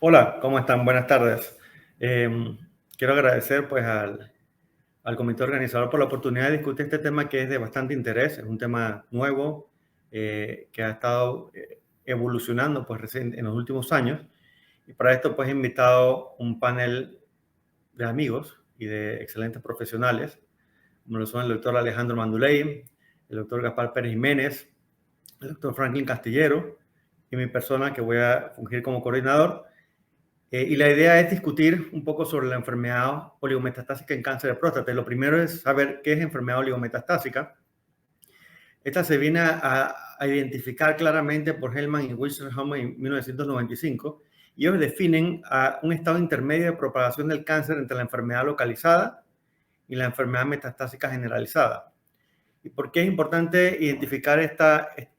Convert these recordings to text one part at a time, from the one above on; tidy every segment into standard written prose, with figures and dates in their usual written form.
Hola, ¿cómo están? Buenas tardes. Quiero agradecer pues al comité organizador por la oportunidad de discutir este tema que es de bastante interés. Es un tema nuevo que ha estado evolucionando pues en los últimos años. Y para esto pues he invitado un panel de amigos y de excelentes profesionales, como lo son el doctor Alejandro Manduley, el doctor Gaspar Pérez Jiménez, el doctor Franklin Castillero y mi persona que voy a fungir como coordinador. Y la idea es discutir un poco sobre la enfermedad oligometastásica en cáncer de próstata. Lo primero es saber qué es enfermedad oligometastásica. Esta se viene a identificar claramente por Hellman y Wissenham en 1995. Y ellos definen a un estado intermedio de propagación del cáncer entre la enfermedad localizada y la enfermedad metastásica generalizada. ¿Y por qué es importante identificar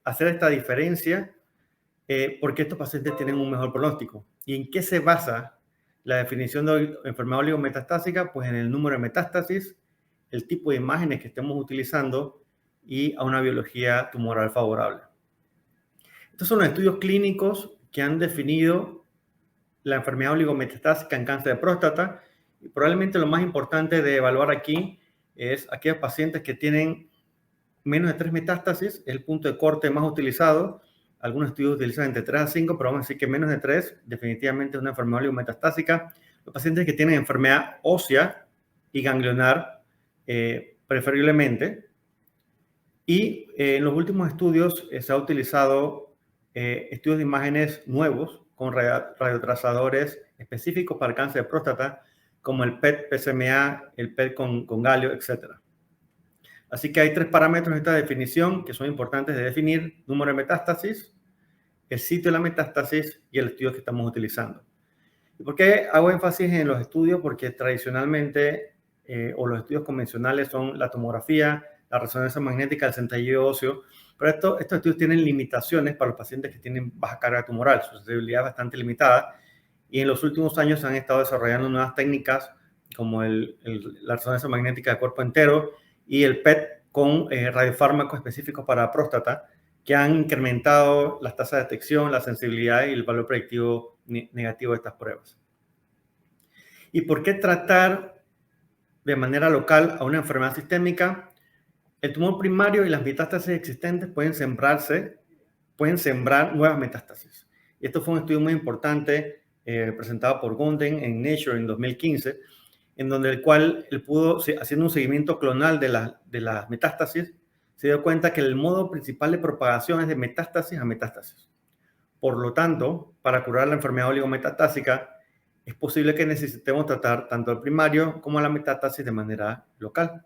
hacer esta diferencia? Porque estos pacientes tienen un mejor pronóstico. ¿Y en qué se basa la definición de enfermedad oligometastásica? Pues en el número de metástasis, el tipo de imágenes que estemos utilizando y a una biología tumoral favorable. Estos son los estudios clínicos que han definido la enfermedad oligometastásica en cáncer de próstata. Y probablemente lo más importante de evaluar aquí es aquellos pacientes que tienen menos de 3 metástasis, es el punto de corte más utilizado. Algunos estudios utilizan entre 3 a 5, pero vamos a decir que menos de 3 definitivamente es una enfermedad oligometastásica. Los pacientes que tienen enfermedad ósea y ganglionar, preferiblemente. Y en los últimos estudios se ha utilizado estudios de imágenes nuevos con radiotrazadores específicos para el cáncer de próstata, como el PET, PSMA, el PET con galio, etc. Así que hay 3 parámetros en esta definición que son importantes de definir: número de metástasis, el sitio de la metástasis y el estudio que estamos utilizando. ¿Y por qué hago énfasis en los estudios? Porque tradicionalmente, o los estudios convencionales son la tomografía, la resonancia magnética, el centelleo óseo, pero estos estudios tienen limitaciones para los pacientes que tienen baja carga tumoral, su sensibilidad es bastante limitada, y en los últimos años se han estado desarrollando nuevas técnicas como la resonancia magnética de cuerpo entero y el PET con radiofármacos específicos para próstata, que han incrementado las tasas de detección, la sensibilidad y el valor predictivo negativo de estas pruebas. ¿Y por qué tratar de manera local a una enfermedad sistémica? El tumor primario y las metástasis existentes pueden sembrar nuevas metástasis. Y esto fue un estudio muy importante presentado por Gonden en Nature en 2015, en donde el cual él pudo, haciendo un seguimiento clonal de las metástasis, se dio cuenta que el modo principal de propagación es de metástasis a metástasis. Por lo tanto, para curar la enfermedad oligometastásica, es posible que necesitemos tratar tanto el primario como la metástasis de manera local.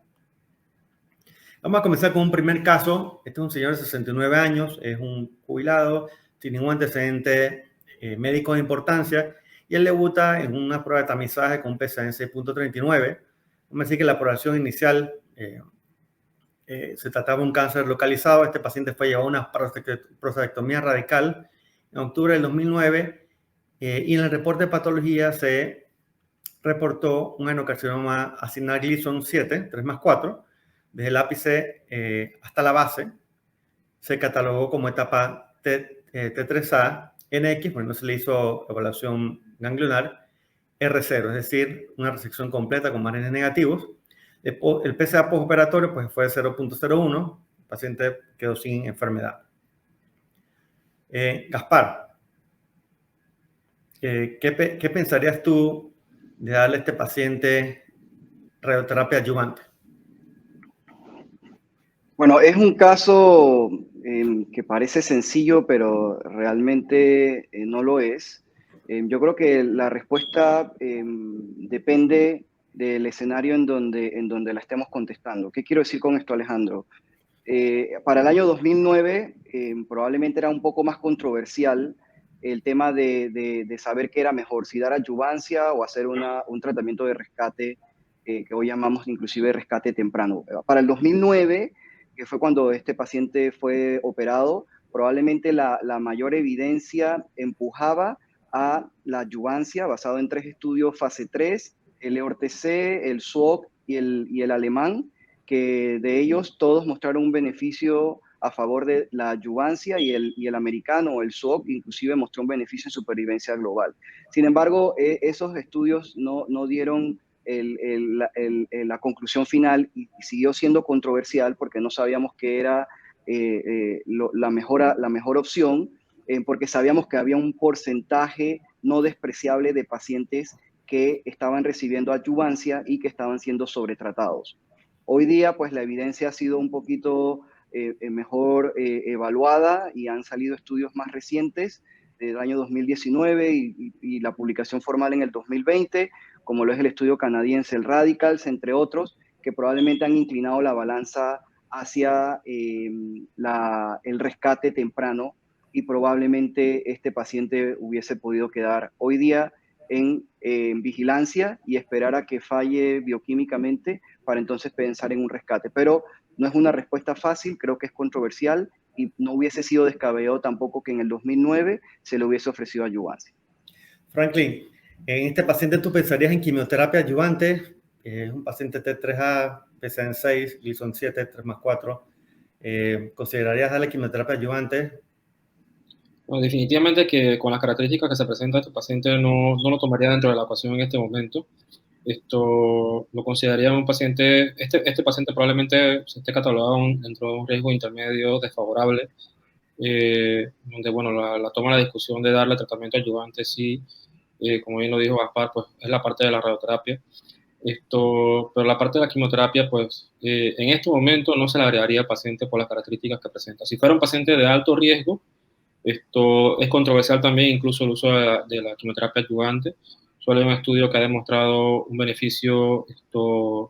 Vamos a comenzar con un primer caso. Este es un señor de 69 años, es un jubilado, sin ningún antecedente médico de importancia, y él debuta en una prueba de tamizaje con un PSA en 6.39. Vamos a decir que la población inicial se trataba de un cáncer localizado. Este paciente fue llevado a una prostatectomía radical en octubre del 2009 y en el reporte de patología se reportó un adenocarcinoma acinar Gleason 7, 3+4, desde el ápice hasta la base. Se catalogó como etapa T3A, NX, bueno, no se le hizo evaluación ganglionar, R0, es decir, una resección completa con márgenes negativos. El PSA postoperatorio pues, fue 0.01, el paciente quedó sin enfermedad. Gaspar, ¿qué pensarías tú de darle a este paciente radioterapia adyuvante? Bueno, es un caso que parece sencillo, pero realmente no lo es. Yo creo que la respuesta depende del escenario en donde la estemos contestando. ¿Qué quiero decir con esto, Alejandro? Para el año 2009 probablemente era un poco más controversial el tema de saber qué era mejor, si dar adyuvancia o hacer un tratamiento de rescate, que hoy llamamos inclusive rescate temprano. Para el 2009, que fue cuando este paciente fue operado, probablemente la mayor evidencia empujaba a la adyuvancia basado en 3 estudios fase 3, el EORTC, el SWOG y el alemán, que de ellos todos mostraron un beneficio a favor de la adyuvancia y el americano, el SWOG, inclusive mostró un beneficio en supervivencia global. Sin embargo, esos estudios no dieron la conclusión final y siguió siendo controversial porque no sabíamos qué era la mejor opción, porque sabíamos que había un porcentaje no despreciable de pacientes que estaban recibiendo adyuvancia y que estaban siendo sobretratados. Hoy día, pues la evidencia ha sido un poquito mejor evaluada y han salido estudios más recientes del año 2019 y la publicación formal en el 2020, como lo es el estudio canadiense, el Radicals, entre otros, que probablemente han inclinado la balanza hacia el rescate temprano y probablemente este paciente hubiese podido quedar hoy día en vigilancia y esperar a que falle bioquímicamente para entonces pensar en un rescate. Pero no es una respuesta fácil, creo que es controversial y no hubiese sido descabellado tampoco que en el 2009 se le hubiese ofrecido adyuvancia. Franklin, en este paciente tú pensarías en quimioterapia adyuvante, es un paciente T3A, PCN6, Gleason 7, 3+4. ¿Considerarías darle quimioterapia adyuvante? Bueno, definitivamente que con las características que se presenta este paciente no lo tomaría dentro de la ecuación en este momento. Esto lo consideraría un paciente, este paciente probablemente se esté catalogado dentro de un riesgo intermedio desfavorable, donde, bueno, la toma de la discusión de darle tratamiento adyuvante, sí, como bien lo dijo Gaspar, pues es la parte de la radioterapia. Pero la parte de la quimioterapia, pues en este momento no se le agregaría al paciente por las características que presenta. Si fuera un paciente de alto riesgo, esto es controversial también, incluso el uso de la quimioterapia adyuvante. Solo hay un estudio que ha demostrado un beneficio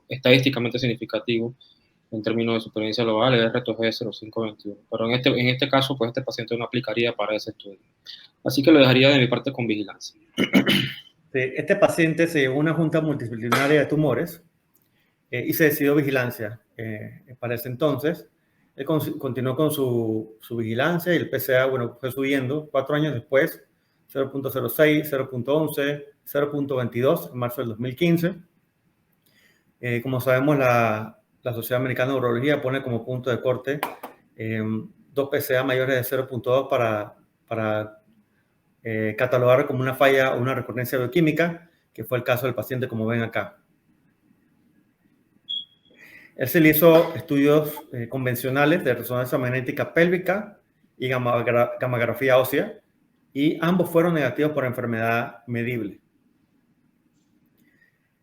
estadísticamente significativo en términos de supervivencia global, el RTG 0521. Pero en este caso, pues este paciente no aplicaría para ese estudio. Así que lo dejaría de mi parte con vigilancia. Este paciente se llevó a una junta multidisciplinaria de tumores y se decidió vigilancia. Para ese entonces, él continuó con su vigilancia y el PSA, bueno, fue subiendo 4 años después, 0.06, 0.11, 0.22 en marzo del 2015. Como sabemos, la Sociedad Americana de Urología pone como punto de corte 2 PSA mayores de 0.2 para catalogar como una falla o una recurrencia bioquímica, que fue el caso del paciente, como ven acá. Él se le hizo estudios convencionales de resonancia magnética pélvica y gammagrafía ósea, y ambos fueron negativos por enfermedad medible.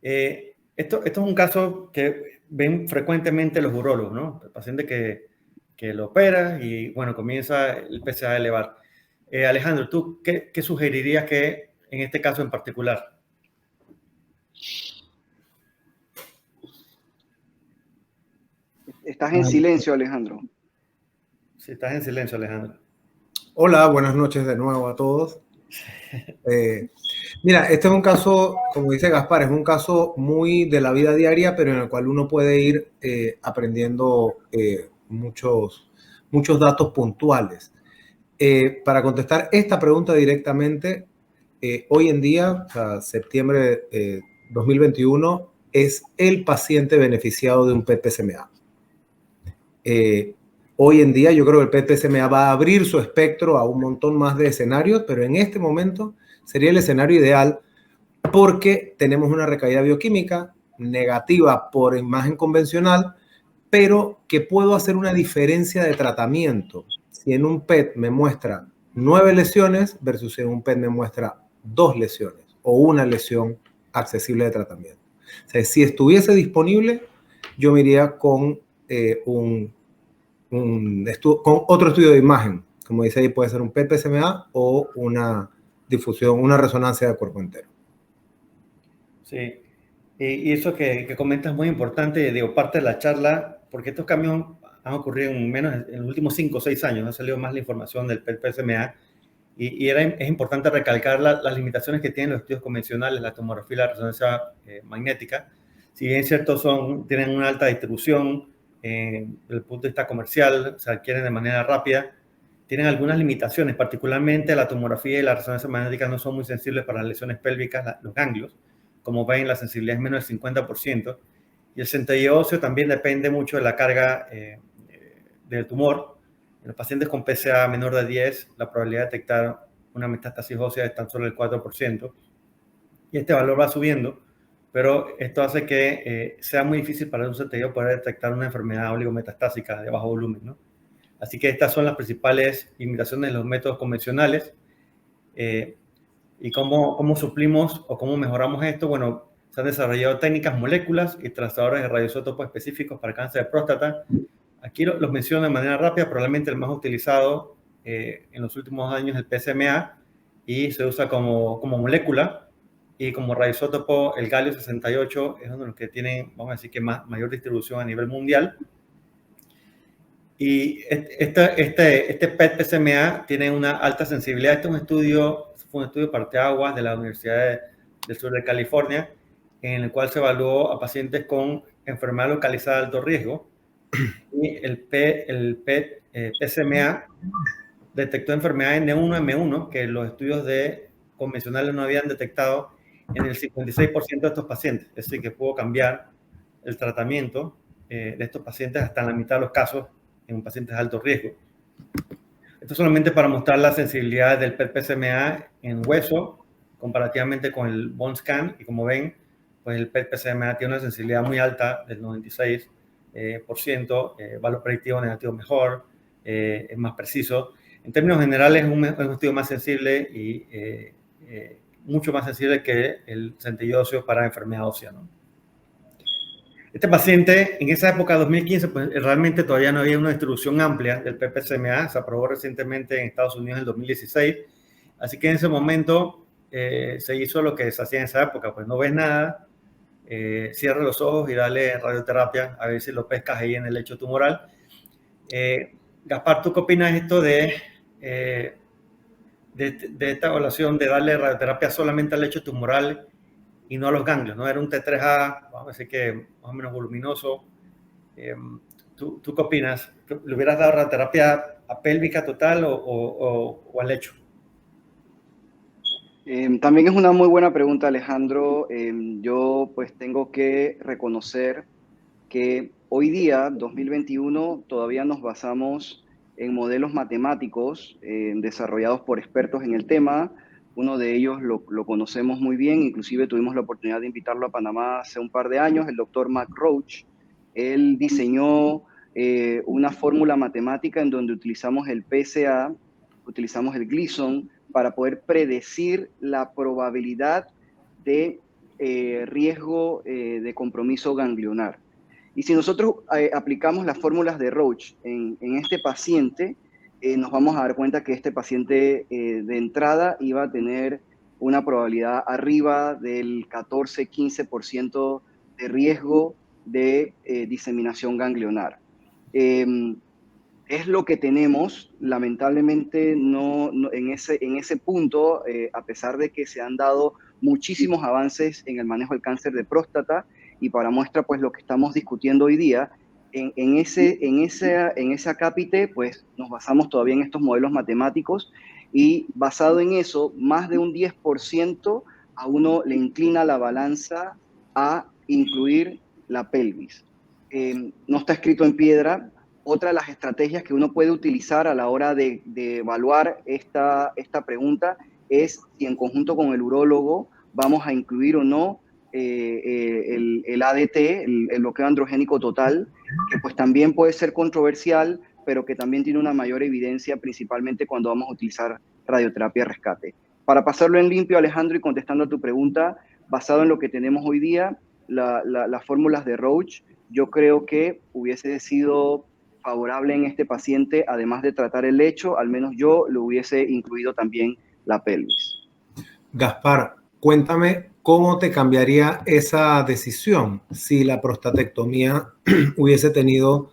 Esto es un caso que ven frecuentemente los urólogos, ¿no? El paciente que lo opera y, bueno, comienza el PSA a elevar. Alejandro, ¿tú qué sugerirías que en este caso en particular? Estás en silencio, Alejandro. Sí, estás en silencio, Alejandro. Hola, buenas noches de nuevo a todos. Mira, este es un caso, como dice Gaspar, es un caso muy de la vida diaria, pero en el cual uno puede ir aprendiendo muchos datos puntuales. Para contestar esta pregunta directamente, hoy en día, o sea, septiembre 2021, es el paciente beneficiado de un PET-PSMA. Hoy en día yo creo que el PET-PSMA va a abrir su espectro a un montón más de escenarios, pero en este momento sería el escenario ideal porque tenemos una recaída bioquímica negativa por imagen convencional, pero que puedo hacer una diferencia de tratamiento. Si en un PET me muestra 9 lesiones versus en un PET me muestra 2 lesiones o una lesión accesible de tratamiento. O sea, si estuviese disponible, yo me iría con con otro estudio de imagen, como dice ahí, puede ser un PET-PSMA o una difusión, una resonancia de cuerpo entero. Sí, y eso que comentas es muy importante, digo, parte de la charla, porque estos cambios han ocurrido en los últimos 5 o 6 años, ha salido más la información del PET-PSMA, es importante recalcar las limitaciones que tienen los estudios convencionales, la tomografía y la resonancia magnética. Si bien es cierto, tienen una alta distribución desde el punto de vista comercial, se adquieren de manera rápida, tienen algunas limitaciones, particularmente la tomografía y la resonancia magnética no son muy sensibles para las lesiones pélvicas, los ganglios. Como ven, la sensibilidad es menos del 50%, y el centello óseo también depende mucho de la carga del tumor. los pacientes con PSA menor de 10, la probabilidad de detectar una metástasis ósea es tan solo el 4%, y este valor va subiendo, pero esto hace que sea muy difícil para un CTO poder detectar una enfermedad oligometastásica de bajo volumen, ¿no? Así que estas son las principales limitaciones de los métodos convencionales. ¿Y cómo suplimos o cómo mejoramos esto? Bueno, se han desarrollado técnicas, moléculas y trazadores de radioisótopos específicos para cáncer de próstata. Aquí los menciono de manera rápida, probablemente el más utilizado en los últimos años es el PSMA, y se usa como molécula, y como radioisótopo el galio 68 es uno de los que tienen, vamos a decir, que mayor distribución a nivel mundial. Y este PET-PSMA tiene una alta sensibilidad. Este fue un estudio parteaguas de la Universidad del Sur de California, en el cual se evaluó a pacientes con enfermedad localizada de alto riesgo. Y el PSMA detectó enfermedades N1-M1 que los estudios convencionales no habían detectado en el 56% de estos pacientes. Es decir, que pudo cambiar el tratamiento de estos pacientes hasta en la mitad de los casos en pacientes de alto riesgo. Esto solamente para mostrar la sensibilidad del PET-PSMA en hueso comparativamente con el bone scan, y como ven, pues el PET-PSMA tiene una sensibilidad muy alta del 96%, valor predictivo negativo mejor, es más preciso. En términos generales es un estudio más sensible y mucho más sensible que el centello óseo para enfermedad ósea, ¿no? Este paciente, en esa época, 2015, pues realmente todavía no había una distribución amplia del PPSMA. Se aprobó recientemente en Estados Unidos en el 2016. Así que en ese momento se hizo lo que se hacía en esa época. Pues no ves nada, cierra los ojos y dale radioterapia a ver si lo pescas ahí en el lecho tumoral. Gaspar, ¿tú qué opinas de esto de esta evaluación de darle radioterapia solamente al lecho tumoral y no a los ganglios, ¿no? Era un T3A, vamos a decir que más o menos voluminoso. ¿Tú qué opinas? ¿Le hubieras dado radioterapia a pélvica total o al lecho? También es una muy buena pregunta, Alejandro. Yo pues tengo que reconocer que hoy día, 2021, todavía nos basamos en modelos matemáticos desarrollados por expertos en el tema. Uno de ellos lo conocemos muy bien, inclusive tuvimos la oportunidad de invitarlo a Panamá hace un par de años, el doctor Mac Roach. Él diseñó una fórmula matemática en donde utilizamos el PSA, utilizamos el Gleason para poder predecir la probabilidad de riesgo de compromiso ganglionar. Y si nosotros aplicamos las fórmulas de Roach en este paciente, nos vamos a dar cuenta que este paciente de entrada iba a tener una probabilidad arriba del 14-15% de riesgo de diseminación ganglionar. Es lo que tenemos, lamentablemente no en ese punto, a pesar de que se han dado muchísimos avances en el manejo del cáncer de próstata, y para muestra pues lo que estamos discutiendo hoy día, en ese acápite pues nos basamos todavía en estos modelos matemáticos, y basado en eso, más de un 10% a uno le inclina la balanza a incluir la pelvis. No está escrito en piedra. Otra de las estrategias que uno puede utilizar a la hora de evaluar esta pregunta es si en conjunto con el urólogo vamos a incluir o no el ADT, el bloqueo androgénico total, que pues también puede ser controversial, pero que también tiene una mayor evidencia, principalmente cuando vamos a utilizar radioterapia de rescate. Para pasarlo en limpio, Alejandro, y contestando a tu pregunta, basado en lo que tenemos hoy día, las fórmulas de Roach, yo creo que hubiese sido favorable en este paciente, además de tratar el lecho, al menos yo le hubiese incluido también la pelvis. Gaspar, cuéntame cómo te cambiaría esa decisión si la prostatectomía hubiese tenido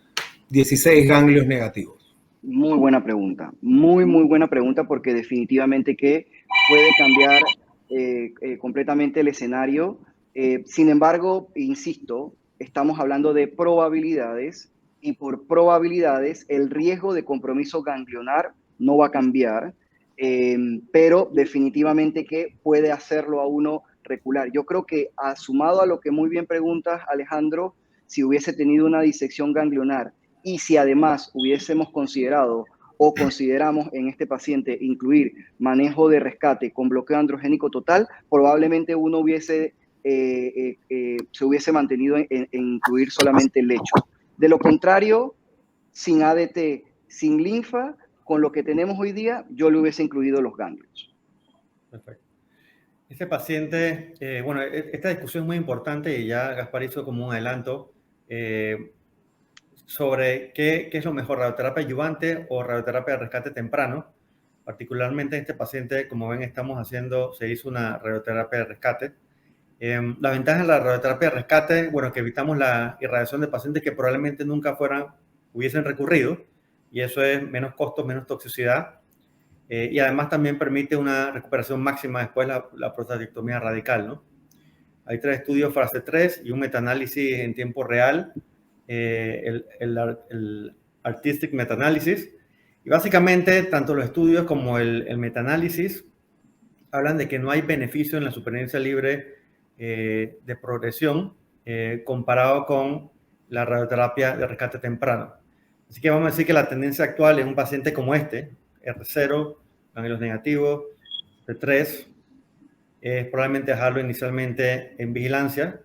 16 ganglios negativos. Muy buena pregunta, muy buena pregunta, porque definitivamente que puede cambiar completamente el escenario. Sin embargo, insisto, estamos hablando de probabilidades, y por probabilidades el riesgo de compromiso ganglionar no va a cambiar, pero definitivamente que puede hacerlo a uno recular. Yo creo que, sumado a lo que muy bien preguntas, Alejandro, si hubiese tenido una disección ganglionar y si además hubiésemos considerado o consideramos en este paciente incluir manejo de rescate con bloqueo androgénico total, probablemente uno se hubiese mantenido en incluir solamente el lecho. De lo contrario, sin ADT, sin linfa, con lo que tenemos hoy día, yo le hubiese incluido los ganglios. Perfecto. Este paciente, bueno, esta discusión es muy importante y ya Gaspar hizo como un adelanto sobre qué es lo mejor, radioterapia adyuvante o radioterapia de rescate temprano. Particularmente en este paciente, como ven, se hizo una radioterapia de rescate. La ventaja de la radioterapia de rescate, bueno, que evitamos la irradiación de pacientes que probablemente nunca hubiesen recurrido, y eso es menos costos, menos toxicidad, y además también permite una recuperación máxima después de la prostatectomía radical, ¿no? Hay 3 estudios fase 3 y un metaanálisis en tiempo real, el Artistic Meta-Analysis, y básicamente tanto los estudios como el metaanálisis hablan de que no hay beneficio en la supervivencia libre de progresión comparado con la radioterapia de rescate temprano. Así que vamos a decir que la tendencia actual en un paciente como este, R0, ganglios negativos, T3, es probablemente dejarlo inicialmente en vigilancia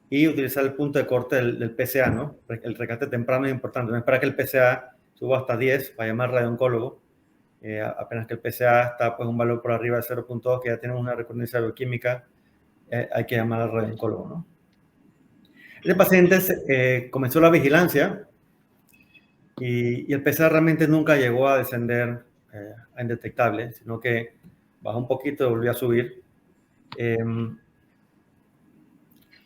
y utilizar el punto de corte del PSA, ¿no? El rescate temprano es importante. No esperar que el PSA suba hasta 10 para llamar al radiooncólogo. Apenas que el PSA está pues un valor por arriba de 0.2, que ya tenemos una recurrencia bioquímica, hay que llamar al radiooncólogo, ¿no? Este paciente comenzó la vigilancia y el PSA realmente nunca llegó a descender a indetectable, sino que bajó un poquito y volvió a subir.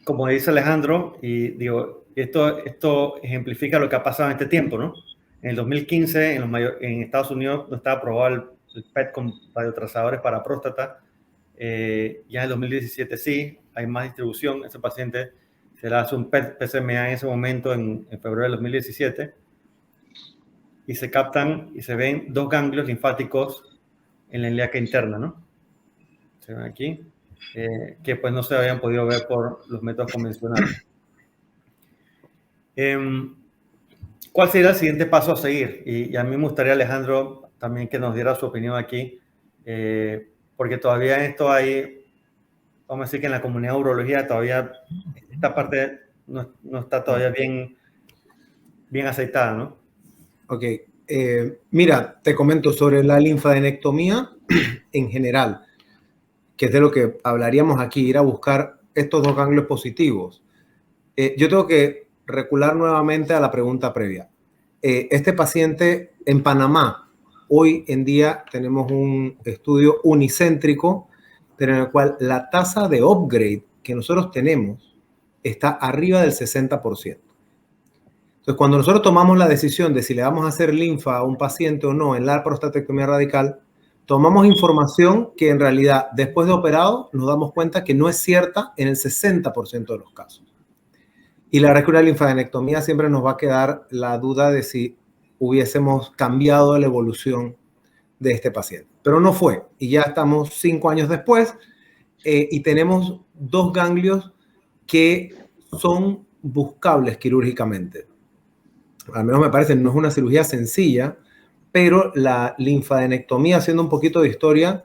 Como dice Alejandro, y digo, esto ejemplifica lo que ha pasado en este tiempo, ¿no? En el 2015, en Estados Unidos no estaba aprobado el PET con radiotrazadores para próstata. Ya en el 2017 sí, hay más distribución. Ese paciente se le hace un PET-PSMA en ese momento, en febrero del 2017, y se captan y se ven 2 ganglios linfáticos en la ilíaca interna, ¿no? Se ven aquí, que pues no se habían podido ver por los métodos convencionales. ¿Cuál sería el siguiente paso a seguir? Y a mí me gustaría, Alejandro, también que nos diera su opinión aquí, porque todavía en esto hay, vamos a decir que en la comunidad de urología todavía esta parte no está todavía bien aceitada, ¿no? Ok. Mira, te comento sobre la linfadenectomía en general, que es de lo que hablaríamos aquí, ir a buscar estos 2 ganglios positivos. Yo tengo que recular nuevamente a la pregunta previa. Este paciente en Panamá, hoy en día tenemos un estudio unicéntrico, pero en el cual la tasa de upgrade que nosotros tenemos está arriba del 60%. Entonces, cuando nosotros tomamos la decisión de si le vamos a hacer linfa a un paciente o no en la prostatectomía radical, tomamos información que en realidad, después de operado, nos damos cuenta que no es cierta en el 60% de los casos. Y la verdad es que una linfadenectomía siempre nos va a quedar la duda de si hubiésemos cambiado la evolución de este paciente. Pero no fue. Y ya estamos 5 años después y tenemos 2 ganglios que son buscables quirúrgicamente. Al menos me parece, no es una cirugía sencilla, pero la linfadenectomía, haciendo un poquito de historia,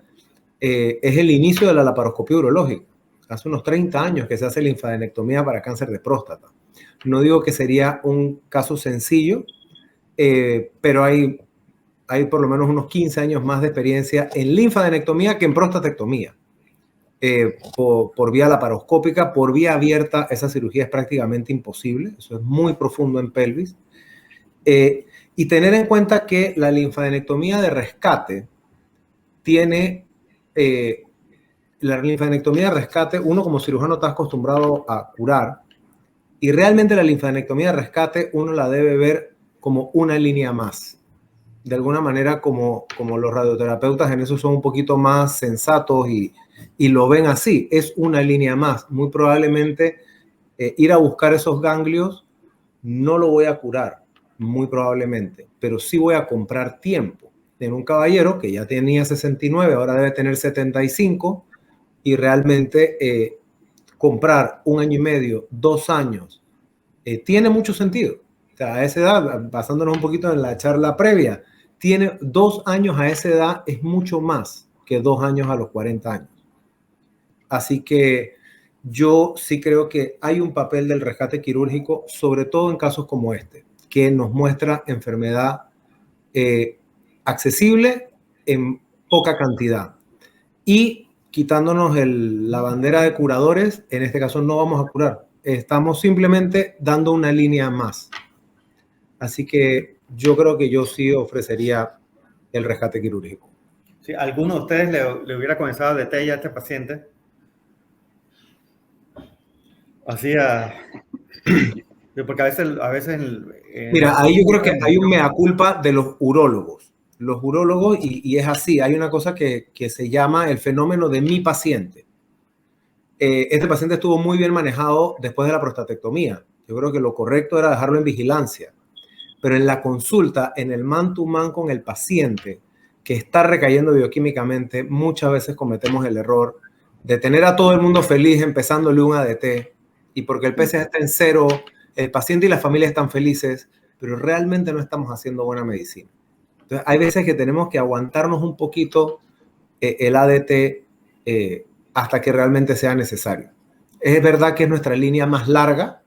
es el inicio de la laparoscopía urológica. Hace unos 30 años que se hace linfadenectomía para cáncer de próstata. No digo que sería un caso sencillo, pero hay por lo menos unos 15 años más de experiencia en linfadenectomía que en prostatectomía. Por vía laparoscópica, por vía abierta, esa cirugía es prácticamente imposible. Eso es muy profundo en pelvis. Y tener en cuenta que la linfadenectomía de rescate tiene... la linfadenectomía de rescate, uno como cirujano está acostumbrado a curar, y realmente la linfadenectomía de rescate uno la debe ver como una línea más. De alguna manera, como los radioterapeutas en eso son un poquito más sensatos y lo ven así, es una línea más. Muy probablemente ir a buscar esos ganglios no lo voy a curar, muy probablemente, pero sí voy a comprar tiempo. En un caballero que ya tenía 69, ahora debe tener 75, y realmente comprar 1 año y medio, 2 años, tiene mucho sentido. O sea, a esa edad, basándonos un poquito en la charla previa, tiene 2 años a esa edad es mucho más que 2 años a los 40 años. Así que yo sí creo que hay un papel del rescate quirúrgico, sobre todo en casos como este, que nos muestra enfermedad accesible en poca cantidad. Y quitándonos la bandera de curadores, en este caso no vamos a curar. Estamos simplemente dando una línea más. Así que yo creo que yo sí ofrecería el rescate quirúrgico. Sí, ¿alguno de ustedes le hubiera comenzado de TEI a este paciente? Porque a veces Mira, ahí yo creo que hay un mea culpa de los urólogos. Los urólogos, y es así, hay una cosa que se llama el fenómeno de mi paciente. Este paciente estuvo muy bien manejado después de la prostatectomía. Yo creo que lo correcto era dejarlo en vigilancia. Pero en la consulta, en el man-to-man con el paciente que está recayendo bioquímicamente, muchas veces cometemos el error de tener a todo el mundo feliz empezándole un ADT, y porque el PSA está en 0, el paciente y la familia están felices, pero realmente no estamos haciendo buena medicina. Entonces, hay veces que tenemos que aguantarnos un poquito el ADT hasta que realmente sea necesario. Es verdad que es nuestra línea más larga,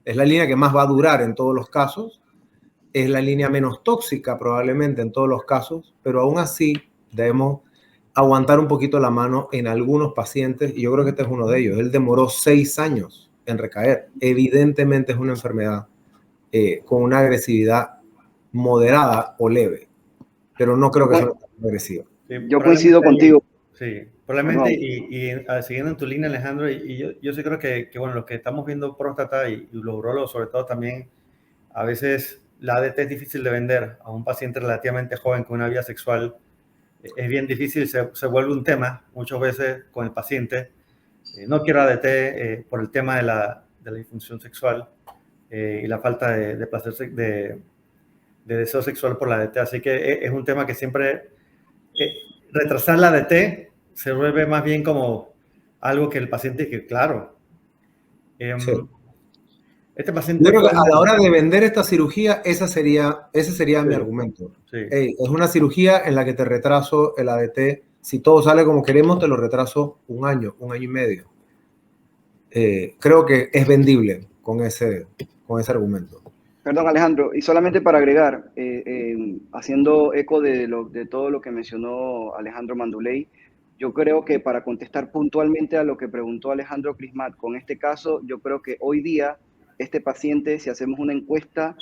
es la línea que más va a durar en todos los casos, es la línea menos tóxica probablemente en todos los casos, pero aún así debemos aguantar un poquito la mano en algunos pacientes, y yo creo que este es uno de ellos. Él demoró 6 años en recaer. Evidentemente es una enfermedad con una agresividad moderada o leve, pero no creo que sea agresiva. Sí, yo coincido contigo. Sí, probablemente, siguiendo en tu línea, Alejandro, yo sí creo que bueno, los que estamos viendo próstata y los urólogos sobre todo también, a veces la ADT es difícil de vender a un paciente relativamente joven con una vida sexual. Es bien difícil, se vuelve un tema muchas veces con el paciente. No quiero ADT por el tema de la disfunción sexual y la falta de placer, de deseo sexual por la ADT. Así que es un tema que siempre retrasar la ADT se vuelve más bien como algo que el paciente, que claro. Sí. Este paciente, yo creo que a la hora de vender esta cirugía, ese sería mi argumento. Sí. Hey, es una cirugía en la que te retraso el ADT. Si todo sale como queremos, te lo retraso 1 año, 1 año y medio. Creo que es vendible con ese argumento. Perdón, Alejandro, y solamente para agregar, haciendo eco de todo lo que mencionó Alejandro Manduley, yo creo que para contestar puntualmente a lo que preguntó Alejandro Crismat, con este caso, yo creo que hoy día este paciente, si hacemos una encuesta,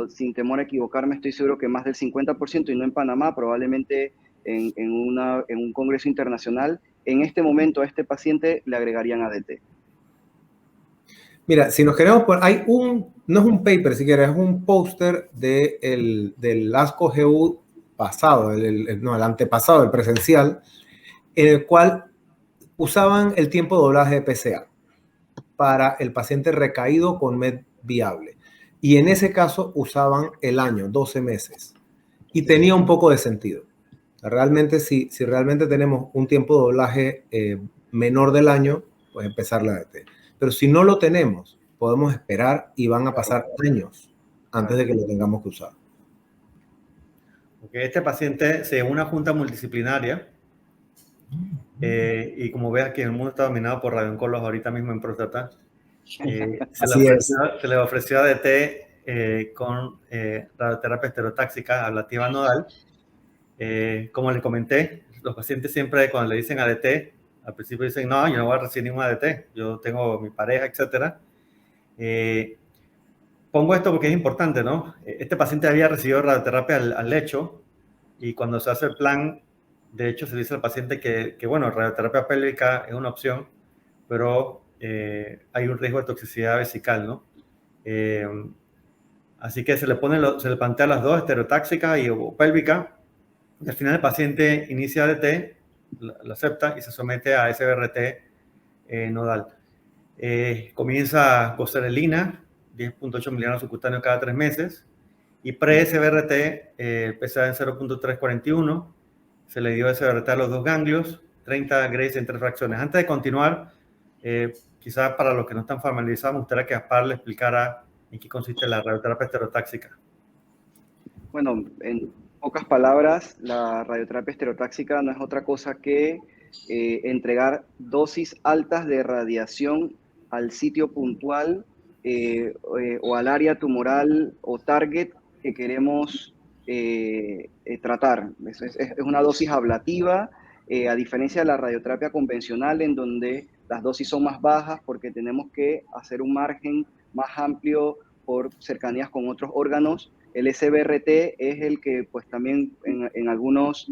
sin temor a equivocarme, estoy seguro que más del 50%, y no en Panamá, probablemente en un congreso internacional, en este momento a este paciente le agregarían ADT. Mira, si nos queremos poner, no es un paper siquiera, es un póster del ASCO-GU pasado, el antepasado, el presencial, en el cual usaban el tiempo de doblaje de PSA para el paciente recaído con MED viable. Y en ese caso usaban el año, 12 meses. Y tenía un poco de sentido. Realmente, si realmente tenemos un tiempo de doblaje menor del año, pues empezar la ADT. Pero si no lo tenemos, podemos esperar y van a pasar años antes de que lo tengamos que usar. Porque este paciente se llevó una junta multidisciplinaria y como ves aquí el mundo está dominado por radioncólogos ahorita mismo en próstata. Se le ofreció ADT con radioterapia estereotáxica ablativa nodal. Como les comenté, los pacientes siempre cuando le dicen ADT, al principio dicen, no, yo no voy a recibir ningún ADT, yo tengo mi pareja, etc. Pongo esto porque es importante, ¿no? Este paciente había recibido radioterapia al lecho, y cuando se hace el plan, de hecho se dice al paciente que bueno, radioterapia pélvica es una opción, pero hay un riesgo de toxicidad vesical, ¿no? Así que se le plantea las dos, estereotáxica y pélvica, y al final el paciente inicia ADT, lo acepta y se somete a SBRT nodal. Comienza goserelina, 10.8 miligramos subcutáneos cada 3 meses, y pre-SBRT PSA en 0.341, se le dio SBRT a los 2 ganglios, 30 Grays en 3 fracciones. Antes de continuar, quizás para los que no están familiarizados, me gustaría que Aspar le explicara en qué consiste la radioterapia estereotáxica. Bueno, pocas palabras, la radioterapia estereotáxica no es otra cosa que entregar dosis altas de radiación al sitio puntual o al área tumoral o target que queremos tratar. Es una dosis ablativa, a diferencia de la radioterapia convencional, en donde las dosis son más bajas porque tenemos que hacer un margen más amplio por cercanías con otros órganos. El SBRT es el que pues también en algunos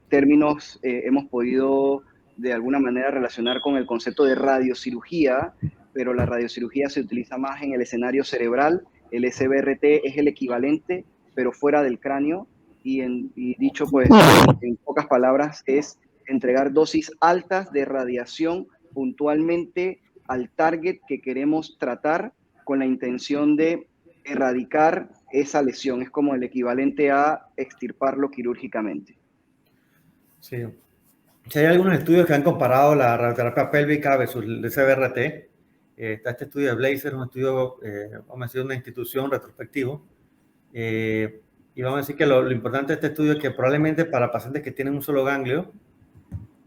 términos hemos podido de alguna manera relacionar con el concepto de radiocirugía, pero la radiocirugía se utiliza más en el escenario cerebral. El SBRT es el equivalente, pero fuera del cráneo, y dicho pues en pocas palabras es entregar dosis altas de radiación puntualmente al target que queremos tratar con la intención de erradicar esa lesión. Es como el equivalente a extirparlo quirúrgicamente. Sí. Sí, hay algunos estudios que han comparado la radioterapia pélvica versus el SBRT. Está este estudio de Blazer, un estudio, vamos a decir, una institución retrospectivo. Y vamos a decir que lo importante de este estudio es que probablemente para pacientes que tienen un solo ganglio,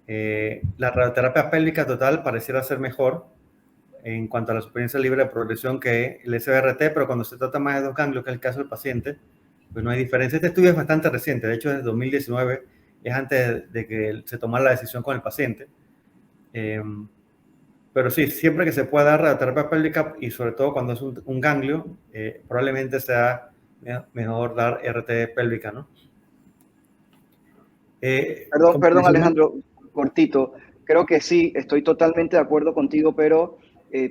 la radioterapia pélvica total pareciera ser mejor en cuanto a la supervivencia libre de progresión que el SBRT, pero cuando se trata más de dos ganglios, que es el caso del paciente, pues no hay diferencia. Este estudio es bastante reciente, de hecho es de 2019, es antes de que se tomara la decisión con el paciente. Pero sí, siempre que se pueda dar radioterapia pélvica y sobre todo cuando es un ganglio, probablemente sea mejor dar RT pélvica, ¿no? Perdón Alejandro, cortito. Creo que sí, estoy totalmente de acuerdo contigo, pero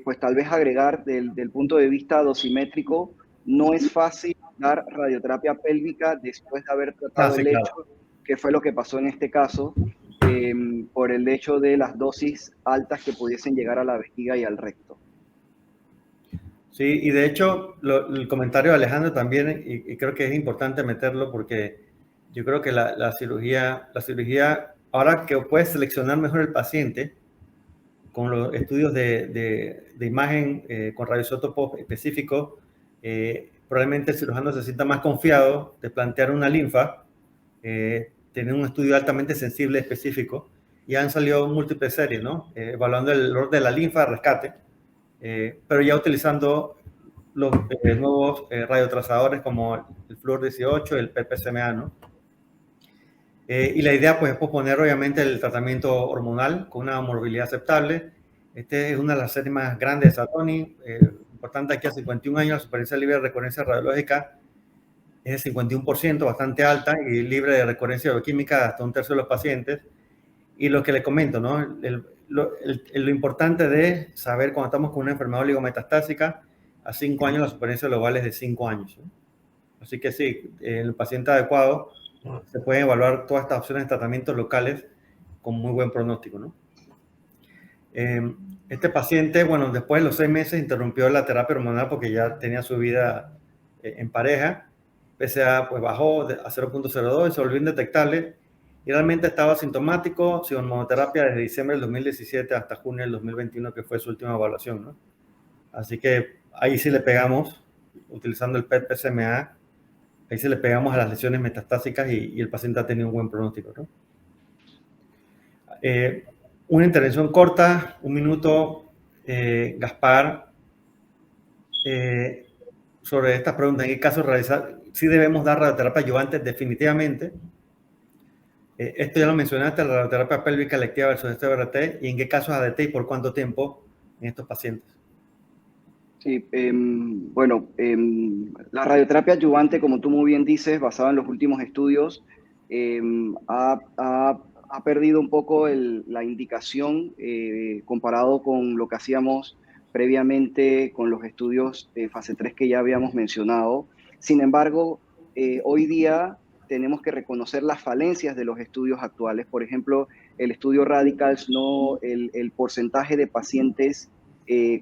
pues tal vez agregar del punto de vista dosimétrico, no es fácil dar radioterapia pélvica después de haber tratado el claro. hecho, que fue lo que pasó en este caso, por el hecho de las dosis altas que pudiesen llegar a la vejiga y al recto. Sí, y de hecho el comentario de Alejandro también, y creo que es importante meterlo porque yo creo que la cirugía, ahora que puedes seleccionar mejor el paciente con los estudios de imagen con radioisótopos específicos, probablemente el cirujano se sienta más confiado de plantear una linfa, tener un estudio altamente sensible específico, y han salido múltiples series, ¿no? Evaluando el error de la linfa de rescate, pero ya utilizando los nuevos radiotrazadores como el Fluor 18, el PPCMA, ¿no? Y la idea pues es posponer obviamente el tratamiento hormonal con una morbilidad aceptable. Este es una de las series más grandes de Satoni. Importante aquí, a 51 años la supervivencia libre de recurrencia radiológica es el 51%, bastante alta, y libre de recurrencia bioquímica hasta un tercio de los pacientes. Y lo que le comento, ¿no? Lo importante de saber cuando estamos con una enfermedad oligometastásica, a 5 años la supervivencia global es de 5 años, ¿no? Así que sí, el paciente adecuado se pueden evaluar todas estas opciones de tratamientos locales con muy buen pronóstico, ¿no? Este paciente, bueno, después de los 6 meses interrumpió la terapia hormonal porque ya tenía su vida en pareja. PSA pues bajó a 0.02 y se volvió indetectable y realmente estaba asintomático, sin hormonoterapia desde diciembre del 2017 hasta junio del 2021, que fue su última evaluación, ¿no? Así que ahí sí le pegamos, utilizando el PET-PSMA, ahí sí le pegamos a las lesiones metastásicas y el paciente ha tenido un buen pronóstico, ¿no? Una intervención corta, 1 minuto, Gaspar, sobre estas preguntas. ¿En qué caso realizar? Sí debemos dar radioterapia adyuvante definitivamente. Esto ya lo mencionaste, la radioterapia pélvica electiva versus SBRT, y en qué casos ADT y por cuánto tiempo en estos pacientes. Sí, bueno, la radioterapia adyuvante, como tú muy bien dices, basada en los últimos estudios, ha perdido un poco la indicación comparado con lo que hacíamos previamente con los estudios de fase 3 que ya habíamos mencionado. Sin embargo, hoy día tenemos que reconocer las falencias de los estudios actuales. Por ejemplo, el estudio Radicals, el porcentaje de pacientes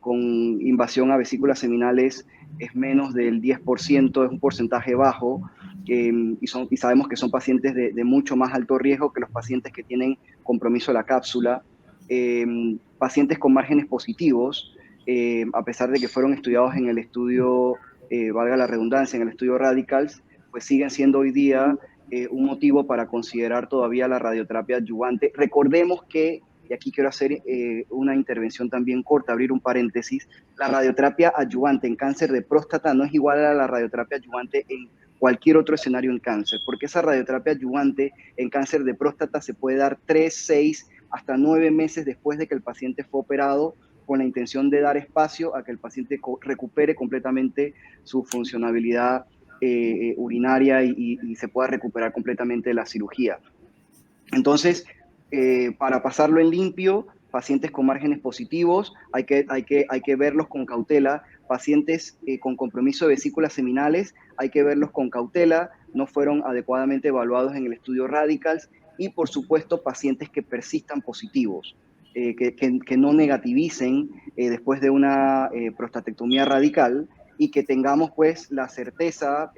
con invasión a vesículas seminales es menos del 10%, es un porcentaje bajo, y sabemos que son pacientes de mucho más alto riesgo que los pacientes que tienen compromiso de la cápsula, pacientes con márgenes positivos, a pesar de que fueron estudiados en el estudio, valga la redundancia, en el estudio Radicals, pues siguen siendo hoy día un motivo para considerar todavía la radioterapia adyuvante. Recordemos que, y aquí quiero hacer una intervención también corta, abrir un paréntesis, la radioterapia adyuvante en cáncer de próstata no es igual a la radioterapia adyuvante en cualquier otro escenario en cáncer, porque esa radioterapia adyuvante en cáncer de próstata se puede dar 3, 6, hasta 9 meses después de que el paciente fue operado, con la intención de dar espacio a que el paciente recupere completamente su funcionabilidad urinaria y se pueda recuperar completamente de la cirugía. Entonces, para pasarlo en limpio, pacientes con márgenes positivos, hay que verlos con cautela. Pacientes con compromiso de vesículas seminales, hay que verlos con cautela, no fueron adecuadamente evaluados en el estudio Radicals, y por supuesto pacientes que persistan positivos, que no negativicen después de una prostatectomía radical, y que tengamos pues la certeza,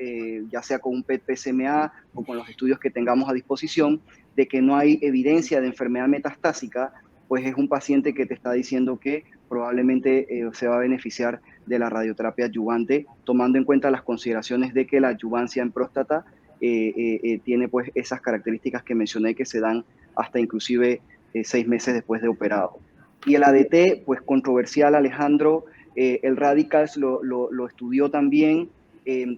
ya sea con un PET-PSMA o con los estudios que tengamos a disposición, de que no hay evidencia de enfermedad metastásica, pues es un paciente que te está diciendo que probablemente se va a beneficiar de la radioterapia adyuvante, tomando en cuenta las consideraciones de que la adyuvancia en próstata tiene pues esas características que mencioné, que se dan hasta inclusive 6 meses después de operado. Y el ADT, pues controversial, Alejandro, el Radicals lo estudió también.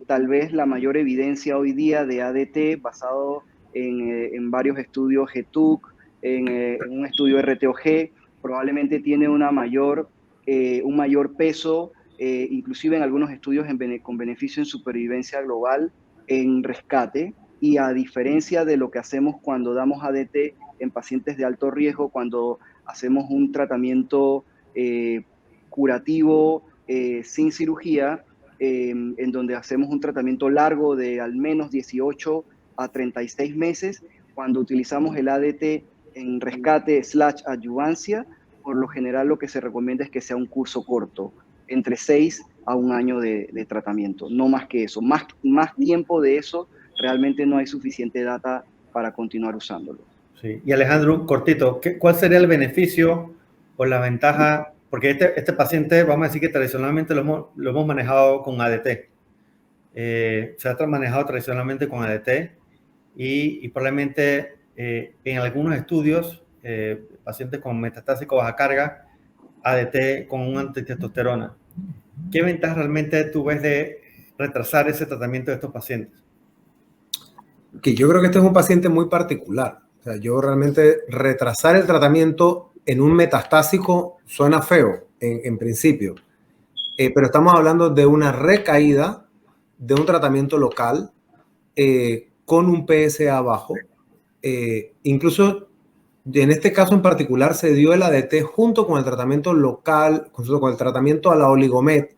Tal vez la mayor evidencia hoy día de ADT basado en varios estudios GTUC, en un estudio RTOG, probablemente tiene un mayor peso, inclusive en algunos estudios con beneficio en supervivencia global, en rescate, y a diferencia de lo que hacemos cuando damos ADT en pacientes de alto riesgo, cuando hacemos un tratamiento curativo sin cirugía, en donde hacemos un tratamiento largo de al menos 18 a 36 meses, cuando utilizamos el ADT en rescate / adyuvancia, por lo general lo que se recomienda es que sea un curso corto, entre 6 a 1 año de tratamiento, no más que eso. Más tiempo de eso, realmente no hay suficiente data para continuar usándolo. Sí. Y Alejandro, cortito, ¿cuál sería el beneficio o la ventaja? Porque este paciente, vamos a decir que tradicionalmente lo hemos manejado con ADT. Se ha manejado tradicionalmente con ADT y probablemente en algunos estudios, pacientes con metastásico baja carga, ADT con un antitestosterona. ¿Qué ventaja realmente tú ves de retrasar ese tratamiento de estos pacientes? Que yo creo que este es un paciente muy particular. O sea, yo realmente retrasar el tratamiento en un metastásico suena feo en principio, pero estamos hablando de una recaída de un tratamiento local con un PSA bajo. Incluso en este caso en particular se dio el ADT junto con el tratamiento local, junto con el tratamiento a la oligomet,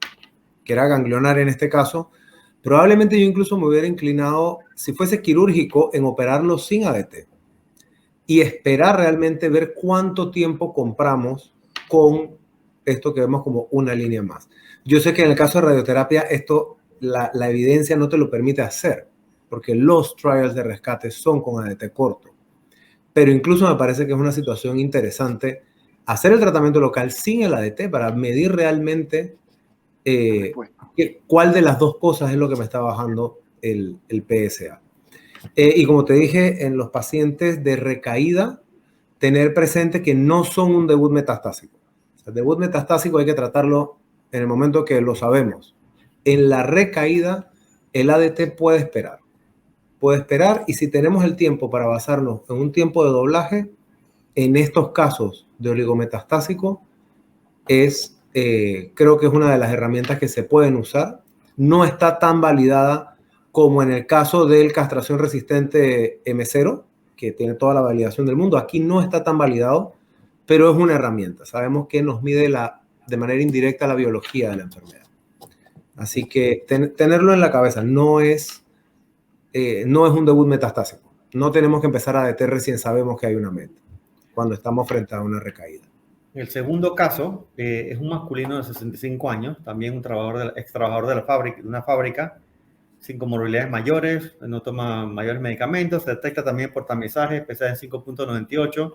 que era ganglionar en este caso. Probablemente yo incluso me hubiera inclinado, si fuese quirúrgico, en operarlo sin ADT y esperar realmente ver cuánto tiempo compramos con esto que vemos como una línea más. Yo sé que en el caso de radioterapia esto, la evidencia no te lo permite hacer, porque los trials de rescate son con ADT corto. Pero incluso me parece que es una situación interesante hacer el tratamiento local sin el ADT para medir realmente cuál de las dos cosas es lo que me está bajando el PSA. Y como te dije, en los pacientes de recaída, tener presente que no son un debut metastásico. El debut metastásico hay que tratarlo en el momento que lo sabemos. En la recaída, el ADT puede esperar. Puede esperar, y si tenemos el tiempo para basarnos en un tiempo de doblaje, en estos casos de oligometastásico, creo que es una de las herramientas que se pueden usar. No está tan validada como en el caso del castración resistente M0, que tiene toda la validación del mundo. Aquí no está tan validado, pero es una herramienta. Sabemos que nos mide de manera indirecta la biología de la enfermedad. Así que tenerlo en la cabeza, no es un debut metastásico. No tenemos que empezar a ADT recién sabemos que hay una MET, cuando estamos frente a una recaída. El segundo caso es un masculino de 65 años, también un ex trabajador de una fábrica, sin comorbilidades mayores, no toma mayores medicamentos, se detecta también por tamizaje, pesa en 5.98,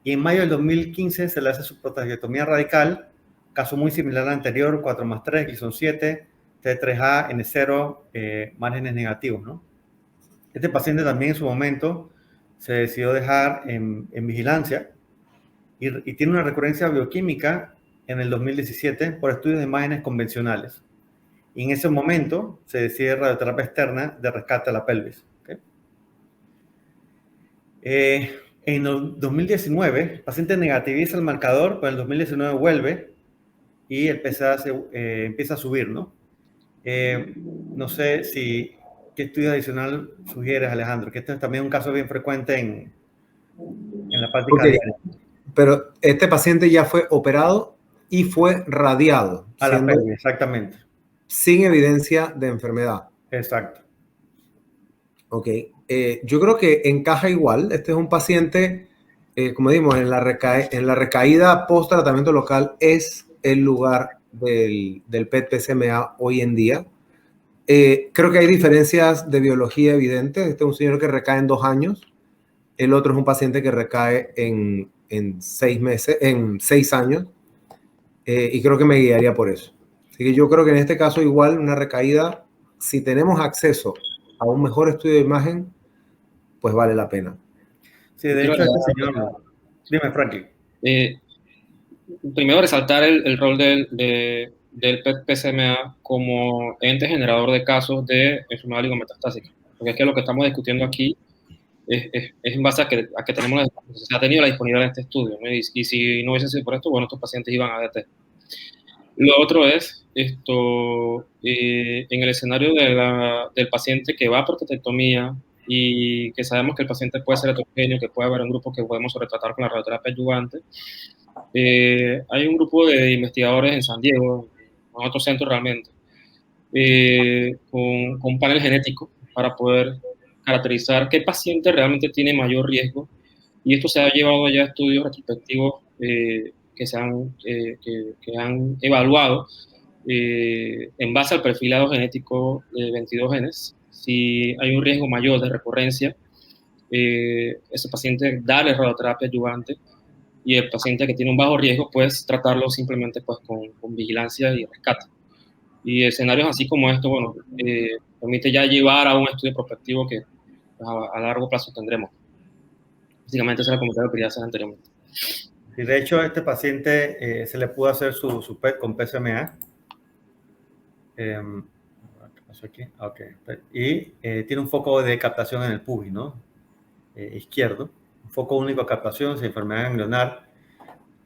y en mayo del 2015 se le hace su prostatectomía radical, caso muy similar al anterior, 4+3, Gleason 7, T3A, N0, márgenes negativos, ¿no? Este paciente también en su momento se decidió dejar en vigilancia y tiene una recurrencia bioquímica en el 2017 por estudios de imágenes convencionales. Y en ese momento se decide radioterapia externa de rescate a la pelvis. ¿Okay? En el 2019, el paciente negativiza el marcador, pero en el 2019 vuelve y el PSA empieza a subir, ¿no? No sé qué estudio adicional sugieres, Alejandro, que este es también un caso bien frecuente en la práctica diaria. Pero este paciente ya fue operado y fue radiado. A la pelvis, exactamente. Sin evidencia de enfermedad. Exacto. Ok. Yo creo que encaja igual. Este es un paciente, como dijimos, en la recaída post-tratamiento local es el lugar del PET-PSMA hoy en día. Creo que hay diferencias de biología evidentes. Este es un señor que recae en 2 años. El otro es un paciente que recae en 6 meses, en 6 años. Y creo que me guiaría por eso. Así que yo creo que en este caso igual una recaída, si tenemos acceso a un mejor estudio de imagen, pues vale la pena. Sí, de hecho, este señor... Dime, Franklin. Primero, resaltar el rol del PET-PSMA como ente generador de casos de enfermedad oligometastásica. Porque es que lo que estamos discutiendo aquí es en base a que se ha tenido la disponibilidad en este estudio, ¿no? Y si no hubiese sido por esto, bueno, estos pacientes iban a ADT. Lo otro es, en el escenario del paciente que va por prostatectomía y que sabemos que el paciente puede ser heterogéneo, que puede haber un grupo que podemos sobretratar con la radioterapia adyuvante. Hay un grupo de investigadores en San Diego, en otro centro realmente, con un panel genético para poder caracterizar qué paciente realmente tiene mayor riesgo, y esto se ha llevado ya a estudios retrospectivos que han evaluado en base al perfilado genético de 22 genes, si hay un riesgo mayor de recurrencia, ese paciente darle radioterapia adyuvante, y el paciente que tiene un bajo riesgo, pues tratarlo simplemente pues, con vigilancia y rescate. Y escenarios así como esto, bueno, permite ya llevar a un estudio prospectivo que a largo plazo tendremos. Básicamente ese era el comentario que quería hacer anteriormente. Y de hecho, a este paciente se le pudo hacer su PET con PSMA. ¿Qué pasó aquí? Okay. Y tiene un foco de captación en el pubis, ¿no? Izquierdo. Un foco único de captación, sin enfermedad ganglionar.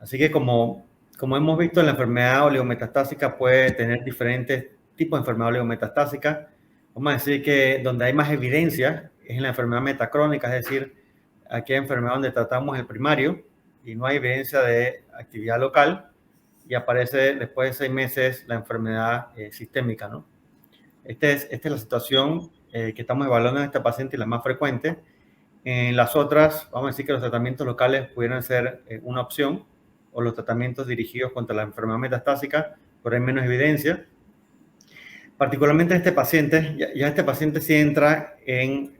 Así que como hemos visto, la enfermedad oligometastásica puede tener diferentes tipos de enfermedad oligometastásica. Vamos a decir que donde hay más evidencia es en la enfermedad metacrónica, es decir, aquella enfermedad donde tratamos el primario y no hay evidencia de actividad local y aparece después de 6 meses la enfermedad sistémica, ¿no? Esta es la situación que estamos evaluando en este paciente y la más frecuente. En las otras, vamos a decir que los tratamientos locales pudieran ser una opción, o los tratamientos dirigidos contra la enfermedad metastásica, pero hay menos evidencia. Particularmente este paciente, ya este paciente sí entra en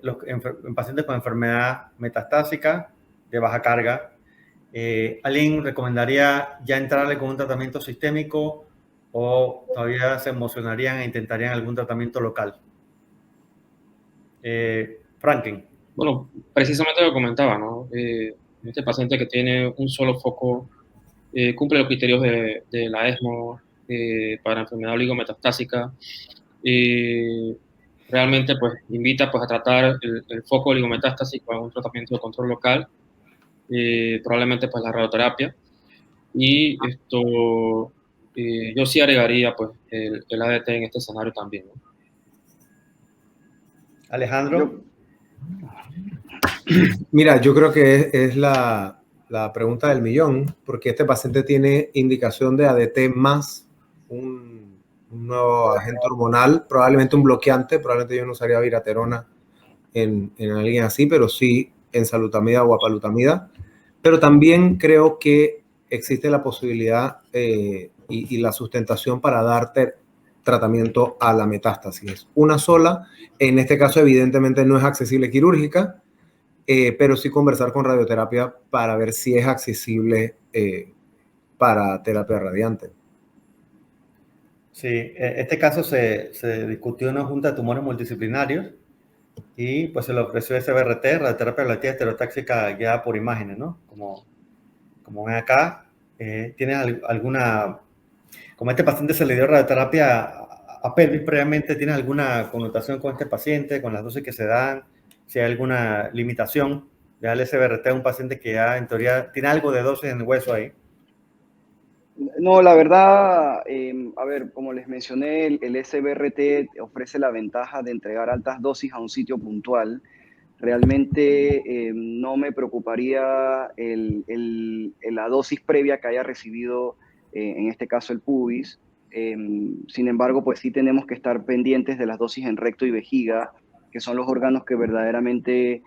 pacientes con enfermedad metastásica de baja carga. ¿Alguien recomendaría ya entrarle con un tratamiento sistémico o todavía se emocionarían e intentarían algún tratamiento local? Franklin. Bueno, precisamente lo que comentaba, ¿no? Este paciente que tiene un solo foco cumple los criterios de la ESMO para enfermedad oligometastásica. Realmente pues invita pues a tratar el foco oligometástasis con un tratamiento de control local, probablemente pues la radioterapia, y esto yo sí agregaría pues el ADT en este escenario también, ¿no? Alejandro. Mira, yo creo que es la pregunta del millón, porque este paciente tiene indicación de ADT más un nuevo agente hormonal, probablemente un bloqueante, probablemente yo no usaría viraterona en alguien así, pero sí en enzalutamida o apalutamida. Pero también creo que existe la posibilidad y la sustentación para darte tratamiento a la metástasis. Una sola, en este caso evidentemente no es accesible quirúrgica, pero sí conversar con radioterapia para ver si es accesible para terapia radiante. Sí, este caso se discutió en una junta de tumores multidisciplinarios y pues se le ofreció SBRT, radioterapia relativa estereotáxica guiada por imágenes, ¿no? Como ven acá, ¿tienes alguna, como este paciente se le dio radioterapia a pelvis previamente, ¿tienes alguna connotación con este paciente, con las dosis que se dan? Si hay alguna limitación de darle SBRT a un paciente que ya en teoría tiene algo de dosis en el hueso ahí. No, la verdad, a ver, como les mencioné, el SBRT ofrece la ventaja de entregar altas dosis a un sitio puntual. Realmente no me preocuparía la dosis previa que haya recibido, en este caso el pubis. Sin embargo, pues sí tenemos que estar pendientes de las dosis en recto y vejiga, que son los órganos que verdaderamente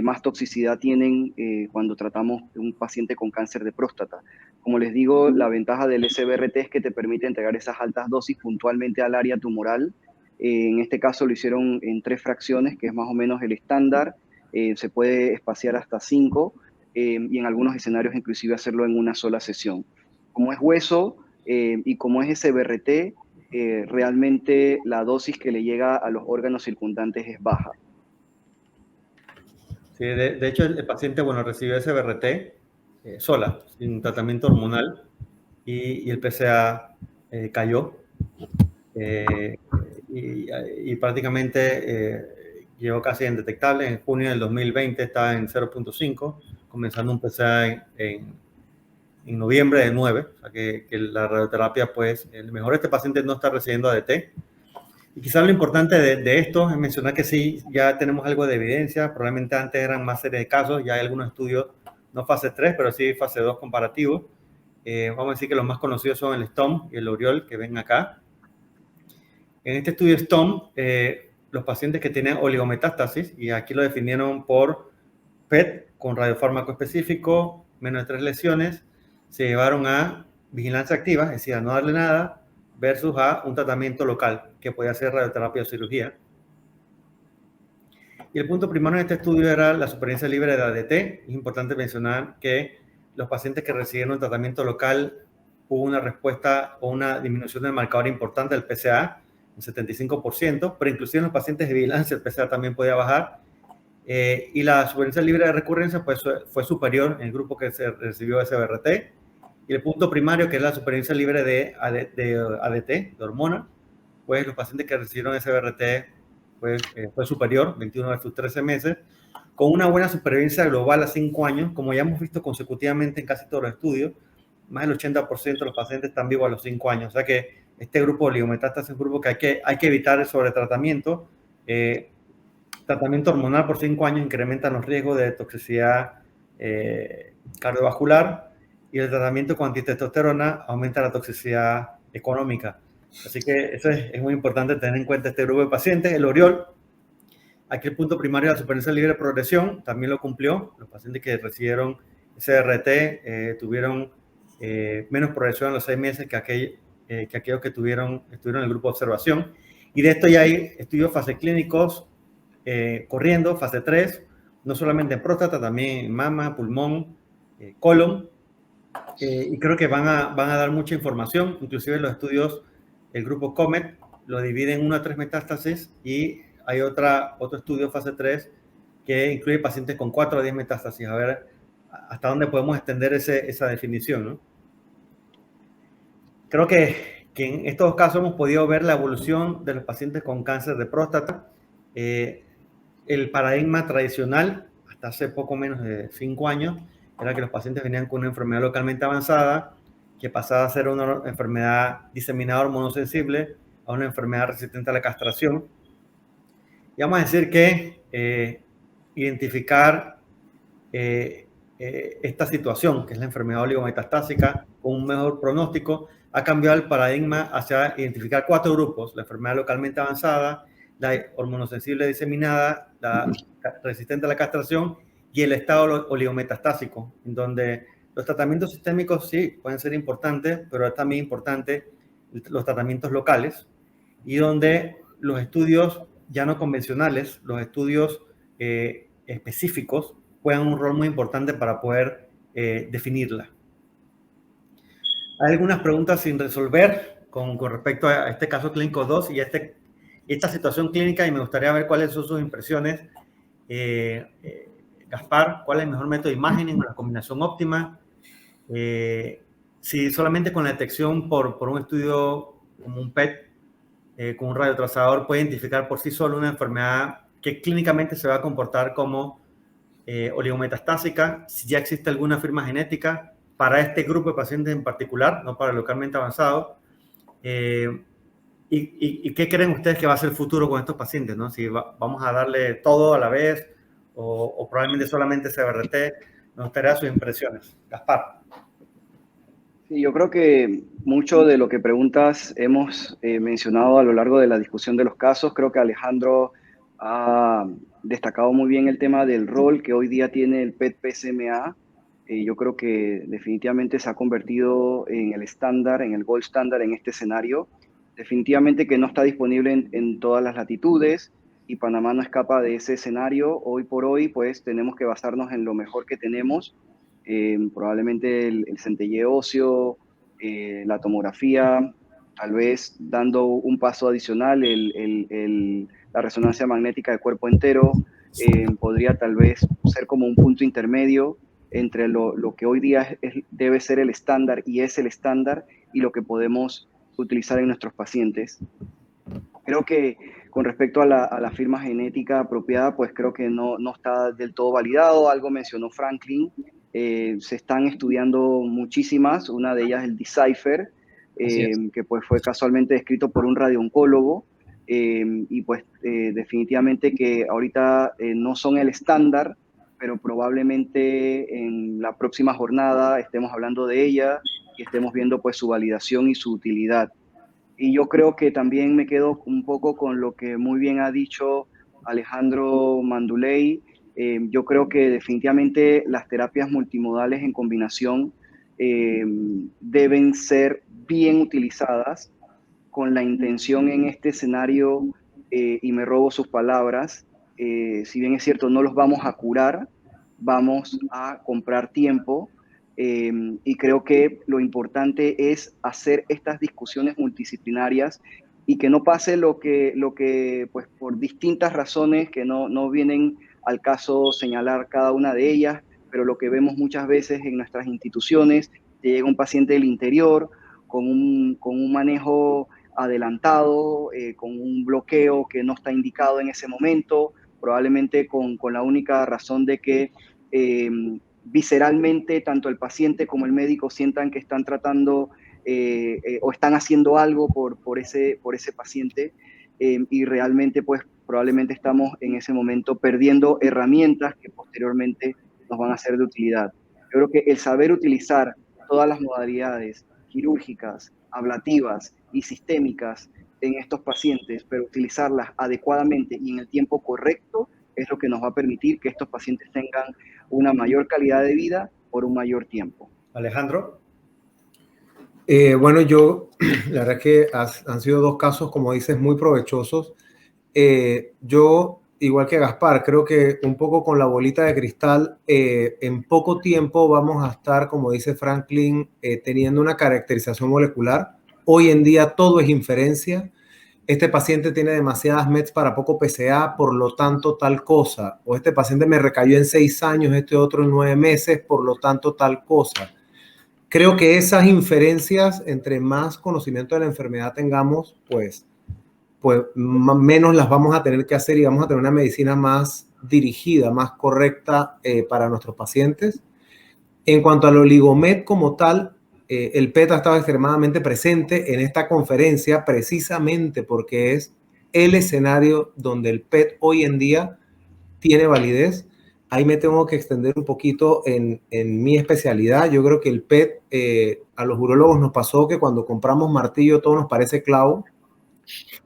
más toxicidad tienen cuando tratamos un paciente con cáncer de próstata. Como les digo, la ventaja del SBRT es que te permite entregar esas altas dosis puntualmente al área tumoral. En este caso lo hicieron en 3 fracciones, que es más o menos el estándar. Se puede espaciar hasta 5 y en algunos escenarios inclusive hacerlo en una sola sesión. Como es hueso y como es SBRT, realmente la dosis que le llega a los órganos circundantes es baja. Sí, de hecho el paciente, bueno, recibió SBRT sola, sin tratamiento hormonal, y el PSA cayó. Y prácticamente llegó casi indetectable. En junio del 2020 estaba en 0.5, comenzando un PSA en noviembre de 9, o sea que la radioterapia, pues, el mejor este paciente no está recibiendo ADT. Y quizás lo importante de esto es mencionar que sí, ya tenemos algo de evidencia, probablemente antes eran más series de casos, ya hay algunos estudios, no fase 3, pero sí fase 2 comparativos. Vamos a decir que los más conocidos son el STOM y el Oriol, que ven acá. En este estudio STOM, los pacientes que tenían oligometástasis, y aquí lo definieron por PET con radiofármaco específico, menos de 3 lesiones, se llevaron a vigilancia activa, es decir, a no darle nada, versus a un tratamiento local, que podía ser radioterapia o cirugía. Y el punto primario de este estudio era la supervivencia libre de ADT. Es importante mencionar que los pacientes que recibieron un tratamiento local hubo una respuesta o una disminución del marcador importante del PSA, un 75%, pero inclusive en los pacientes de vigilancia el PSA también podía bajar. Y la supervivencia libre de recurrencia pues, fue superior en el grupo que se recibió SBRT. Y el punto primario, que es la supervivencia libre de ADT, de hormona, pues los pacientes que recibieron SBRT fue superior, 21 versus 13 meses, con una buena supervivencia global a 5 años, como ya hemos visto consecutivamente en casi todos los estudios. Más del 80% de los pacientes están vivos a los 5 años. O sea que este grupo de oligometástasis es un grupo que hay que evitar el sobretratamiento. Tratamiento hormonal por 5 años incrementa los riesgos de toxicidad cardiovascular, y el tratamiento con antitestosterona aumenta la toxicidad económica. Así que eso es muy importante tener en cuenta este grupo de pacientes. El Oriol, aquí el punto primario de la supervivencia libre de progresión, también lo cumplió. Los pacientes que recibieron SBRT tuvieron menos progresión en los 6 meses que aquellos que estuvieron en el grupo de observación. Y de esto ya hay estudios fase clínicos corriendo, fase 3, no solamente en próstata, también en mama, pulmón, colon, y creo que van a dar mucha información. Inclusive los estudios, el grupo COMET lo divide en 1 a 3 metástasis, y hay otro estudio fase 3 que incluye pacientes con 4 a 10 metástasis. A ver hasta dónde podemos extender esa definición, ¿no? Creo que en estos casos hemos podido ver la evolución de los pacientes con cáncer de próstata. El paradigma tradicional, hasta hace poco menos de 5 años, era que los pacientes venían con una enfermedad localmente avanzada, que pasaba a ser una enfermedad diseminada hormonosensible a una enfermedad resistente a la castración. Y vamos a decir que identificar esta situación, que es la enfermedad oligometastásica, con un mejor pronóstico, ha cambiado el paradigma hacia identificar 4 grupos: la enfermedad localmente avanzada, la hormonosensible diseminada, la resistente a la castración y el estado oligometastásico, en donde los tratamientos sistémicos sí pueden ser importantes, pero es también importante los tratamientos locales, y donde los estudios ya no convencionales, los estudios específicos, juegan un rol muy importante para poder definirla. Hay algunas preguntas sin resolver con respecto a este caso clínico 2 y esta situación clínica, y me gustaría ver cuáles son sus impresiones. Gaspar, ¿cuál es el mejor método de imagen o la combinación óptima? Si solamente con la detección por un estudio como un PET, con un radiotrazador, puede identificar por sí solo una enfermedad que clínicamente se va a comportar como oligometastásica, si ya existe alguna firma genética para este grupo de pacientes en particular, no para el localmente avanzado. ¿Y qué creen ustedes que va a ser el futuro con estos pacientes, ¿no? Si vamos a darle todo a la vez o probablemente solamente CBRT. Me gustaría sus impresiones. Gaspar. Sí, yo creo que mucho de lo que preguntas hemos mencionado a lo largo de la discusión de los casos. Creo que Alejandro ha destacado muy bien el tema del rol que hoy día tiene el PET-PSMA. Yo creo que definitivamente se ha convertido en el estándar, en el gold standard en este escenario. Definitivamente que no está disponible en todas las latitudes y Panamá no escapa de ese escenario. Hoy por hoy, pues tenemos que basarnos en lo mejor que tenemos. Probablemente el centelleo óseo, la tomografía, tal vez dando un paso adicional, la resonancia magnética de cuerpo entero, podría tal vez ser como un punto intermedio entre lo que hoy día debe ser el estándar y es el estándar y lo que podemos utilizar en nuestros pacientes. Creo que con respecto a la firma genética apropiada, pues creo que no está del todo validado. Algo mencionó Franklin. Se están estudiando muchísimas. Una de ellas el Decipher, que pues fue casualmente escrito por un radiooncólogo. Y pues definitivamente que ahorita no son el estándar, pero probablemente en la próxima jornada estemos hablando de ella y estemos viendo pues su validación y su utilidad. Y yo creo que también me quedo un poco con lo que muy bien ha dicho Alejandro Manduley. Yo creo que definitivamente las terapias multimodales en combinación deben ser bien utilizadas con la intención en este escenario, y me robo sus palabras, si bien es cierto, no los vamos a curar, vamos a comprar tiempo. Y creo que lo importante es hacer estas discusiones multidisciplinarias y que no pase lo que pues por distintas razones que no vienen al caso señalar cada una de ellas, pero lo que vemos muchas veces en nuestras instituciones, te llega un paciente del interior con un manejo adelantado, con un bloqueo que no está indicado en ese momento, probablemente con la única razón de que visceralmente tanto el paciente como el médico sientan que están tratando o están haciendo algo por ese paciente, y realmente pues probablemente estamos en ese momento perdiendo herramientas que posteriormente nos van a ser de utilidad. Yo creo que el saber utilizar todas las modalidades quirúrgicas, ablativas y sistémicas en estos pacientes, pero utilizarlas adecuadamente y en el tiempo correcto, es lo que nos va a permitir que estos pacientes tengan una mayor calidad de vida por un mayor tiempo. Alejandro. Bueno, la verdad que han sido dos casos, como dices, muy provechosos. Yo, igual que Gaspar, creo que un poco con la bolita de cristal, en poco tiempo vamos a estar, como dice Franklin, teniendo una caracterización molecular. Hoy en día todo es inferencia. Este paciente tiene demasiadas METs para poco PSA, por lo tanto tal cosa. O este paciente me recayó en 6 años, este otro en 9 meses, por lo tanto tal cosa. Creo que esas inferencias, entre más conocimiento de la enfermedad tengamos, pues menos las vamos a tener que hacer y vamos a tener una medicina más dirigida, más correcta para nuestros pacientes. En cuanto al oligomet como tal, el PET ha estado extremadamente presente en esta conferencia precisamente porque es el escenario donde el PET hoy en día tiene validez. Ahí me tengo que extender un poquito en mi especialidad. Yo creo que el PET, a los urólogos nos pasó que cuando compramos martillo todo nos parece clavo,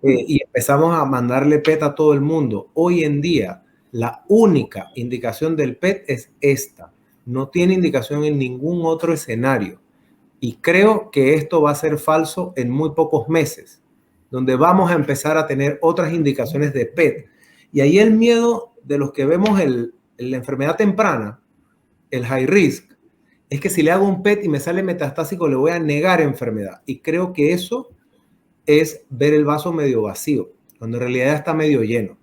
y empezamos a mandarle PET a todo el mundo. Hoy en día, la única indicación del PET es esta. No tiene indicación en ningún otro escenario. Y creo que esto va a ser falso en muy pocos meses, donde vamos a empezar a tener otras indicaciones de PET. Y ahí el miedo de los que vemos la enfermedad temprana, el high risk, es que si le hago un PET y me sale metastásico, le voy a negar enfermedad. Y creo que eso es ver el vaso medio vacío, cuando en realidad está medio lleno.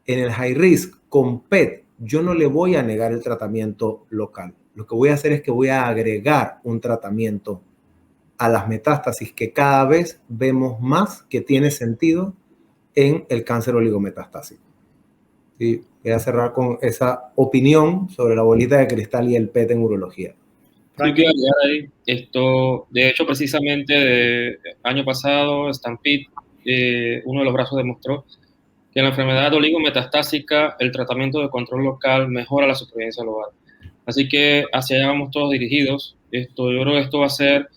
En el high risk con PET, yo no le voy a negar el tratamiento local. Lo que voy a hacer es que voy a agregar un tratamiento a las metástasis que cada vez vemos más que tiene sentido en el cáncer oligometastásico. ¿Sí? Voy a cerrar con esa opinión sobre la bolita de cristal y el PET en urología. Yo quiero agregar ahí esto, de hecho, precisamente el año pasado, Stampede, uno de los brazos demostró que en la enfermedad oligometastásica el tratamiento de control local mejora la supervivencia global. Así que hacia allá vamos todos dirigidos. Yo creo que esto va a ser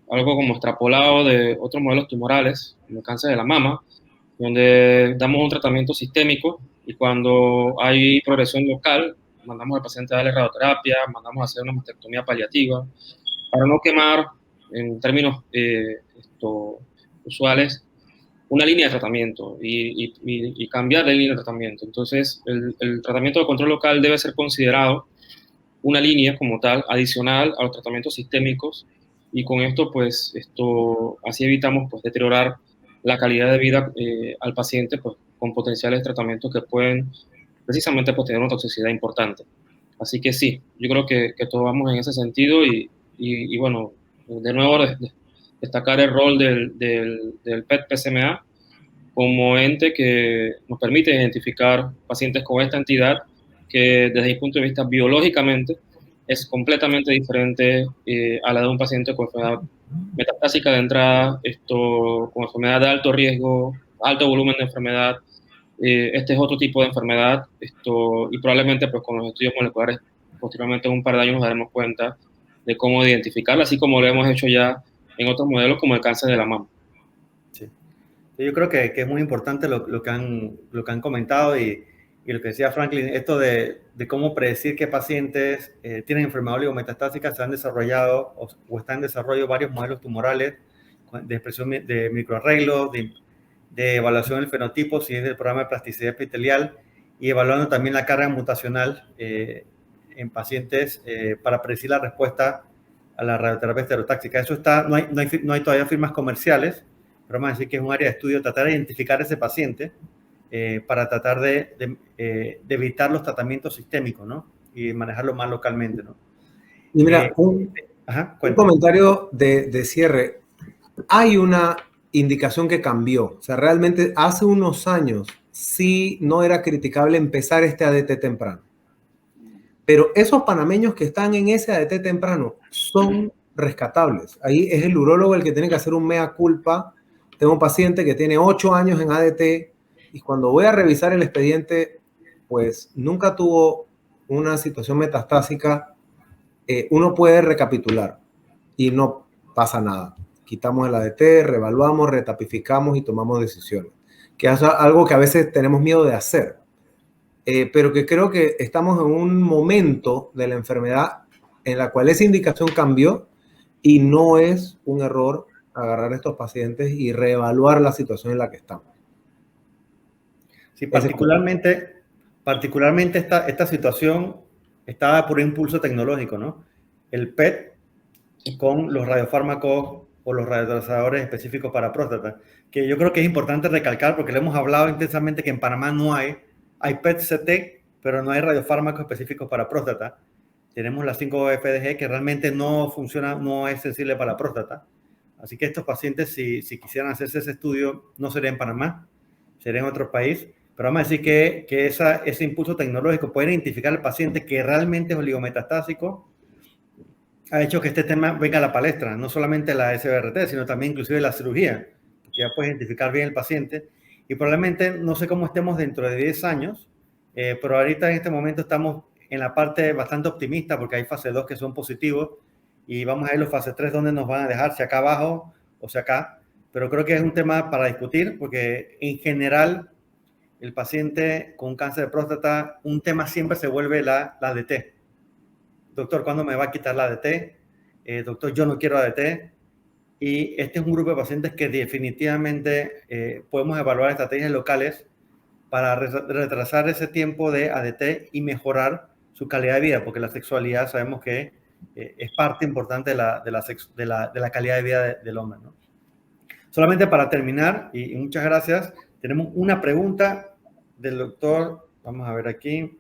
algo como extrapolado de otros modelos tumorales, como el cáncer de la mama, donde damos un tratamiento sistémico y cuando hay progresión local, mandamos al paciente a darle radioterapia, mandamos a hacer una mastectomía paliativa, para no quemar, en términos usuales, una línea de tratamiento y cambiar de línea de tratamiento. Entonces, el tratamiento de control local debe ser considerado una línea como tal, adicional a los tratamientos sistémicos, y con esto, pues, así evitamos, pues, deteriorar la calidad de vida al paciente, pues, con potenciales tratamientos que pueden precisamente pues, tener una toxicidad importante. Así que sí, yo creo que todos vamos en ese sentido y bueno, de nuevo destacar el rol del PET-PSMA como ente que nos permite identificar pacientes con esta entidad que desde mi punto de vista biológicamente es completamente diferente a la de un paciente con enfermedad metastásica de entrada, con enfermedad de alto riesgo, alto volumen de enfermedad. Este es otro tipo de enfermedad y probablemente pues, con los estudios moleculares posteriormente en un par de años nos daremos cuenta de cómo identificarla, así como lo hemos hecho ya en otros modelos como el cáncer de la mama. Sí. Yo creo que es muy importante lo que han comentado y lo que decía Franklin, esto de cómo predecir qué pacientes tienen enfermedad oligometastásica. Se han desarrollado o están en desarrollo varios modelos tumorales de expresión de microarreglos, de evaluación del fenotipo, si es del programa de plasticidad epitelial, y evaluando también la carga mutacional en pacientes para predecir la respuesta a la radioterapia estereotáxica. Eso está, no hay todavía firmas comerciales, pero vamos a decir que es un área de estudio, tratar de identificar a ese paciente para tratar de evitar los tratamientos sistémicos, ¿no? Y manejarlo más localmente, ¿no? Y mira, un comentario de cierre. Hay una indicación que cambió. O sea, realmente hace unos años sí no era criticable empezar este ADT temprano. Pero esos panameños que están en ese ADT temprano son rescatables. Ahí es el urólogo el que tiene que hacer un mea culpa. Tengo un paciente que tiene 8 años en ADT y cuando voy a revisar el expediente, pues nunca tuvo una situación metastásica. Uno puede recapitular y no pasa nada. Quitamos el ADT, reevaluamos, retapificamos y tomamos decisiones, que es algo que a veces tenemos miedo de hacer, pero que creo que estamos en un momento de la enfermedad en la cual esa indicación cambió y no es un error agarrar a estos pacientes y reevaluar la situación en la que estamos. Sí, particularmente esta situación está por impulso tecnológico, ¿no? El PET con los radiofármacos o los radiotrasadores específicos para próstata, que yo creo que es importante recalcar porque le hemos hablado intensamente que en Panamá no hay PET-CT, pero no hay radiofármacos específicos para próstata. Tenemos la 5-FDG que realmente no funciona, no es sensible para la próstata. Así que estos pacientes, si quisieran hacerse ese estudio, no sería en Panamá, sería en otro país. Pero vamos a decir que ese impulso tecnológico puede identificar al paciente que realmente es oligometastásico, ha hecho que este tema venga a la palestra, no solamente la SBRT, sino también inclusive la cirugía, que ya puedes identificar bien el paciente. Y probablemente, no sé cómo estemos dentro de 10 años, pero ahorita en este momento estamos en la parte bastante optimista porque hay fase 2 que son positivos y vamos a ver los fase 3 donde nos van a dejar, si acá abajo o si acá. Pero creo que es un tema para discutir porque en general el paciente con cáncer de próstata, un tema siempre se vuelve la ADT. Doctor, ¿cuándo me va a quitar la ADT? Doctor, yo no quiero ADT. Y este es un grupo de pacientes que definitivamente podemos evaluar estrategias locales para retrasar ese tiempo de ADT y mejorar su calidad de vida, porque la sexualidad sabemos que es parte importante de la calidad de vida del hombre, ¿no? Solamente para terminar, y muchas gracias, tenemos una pregunta del doctor, vamos a ver aquí,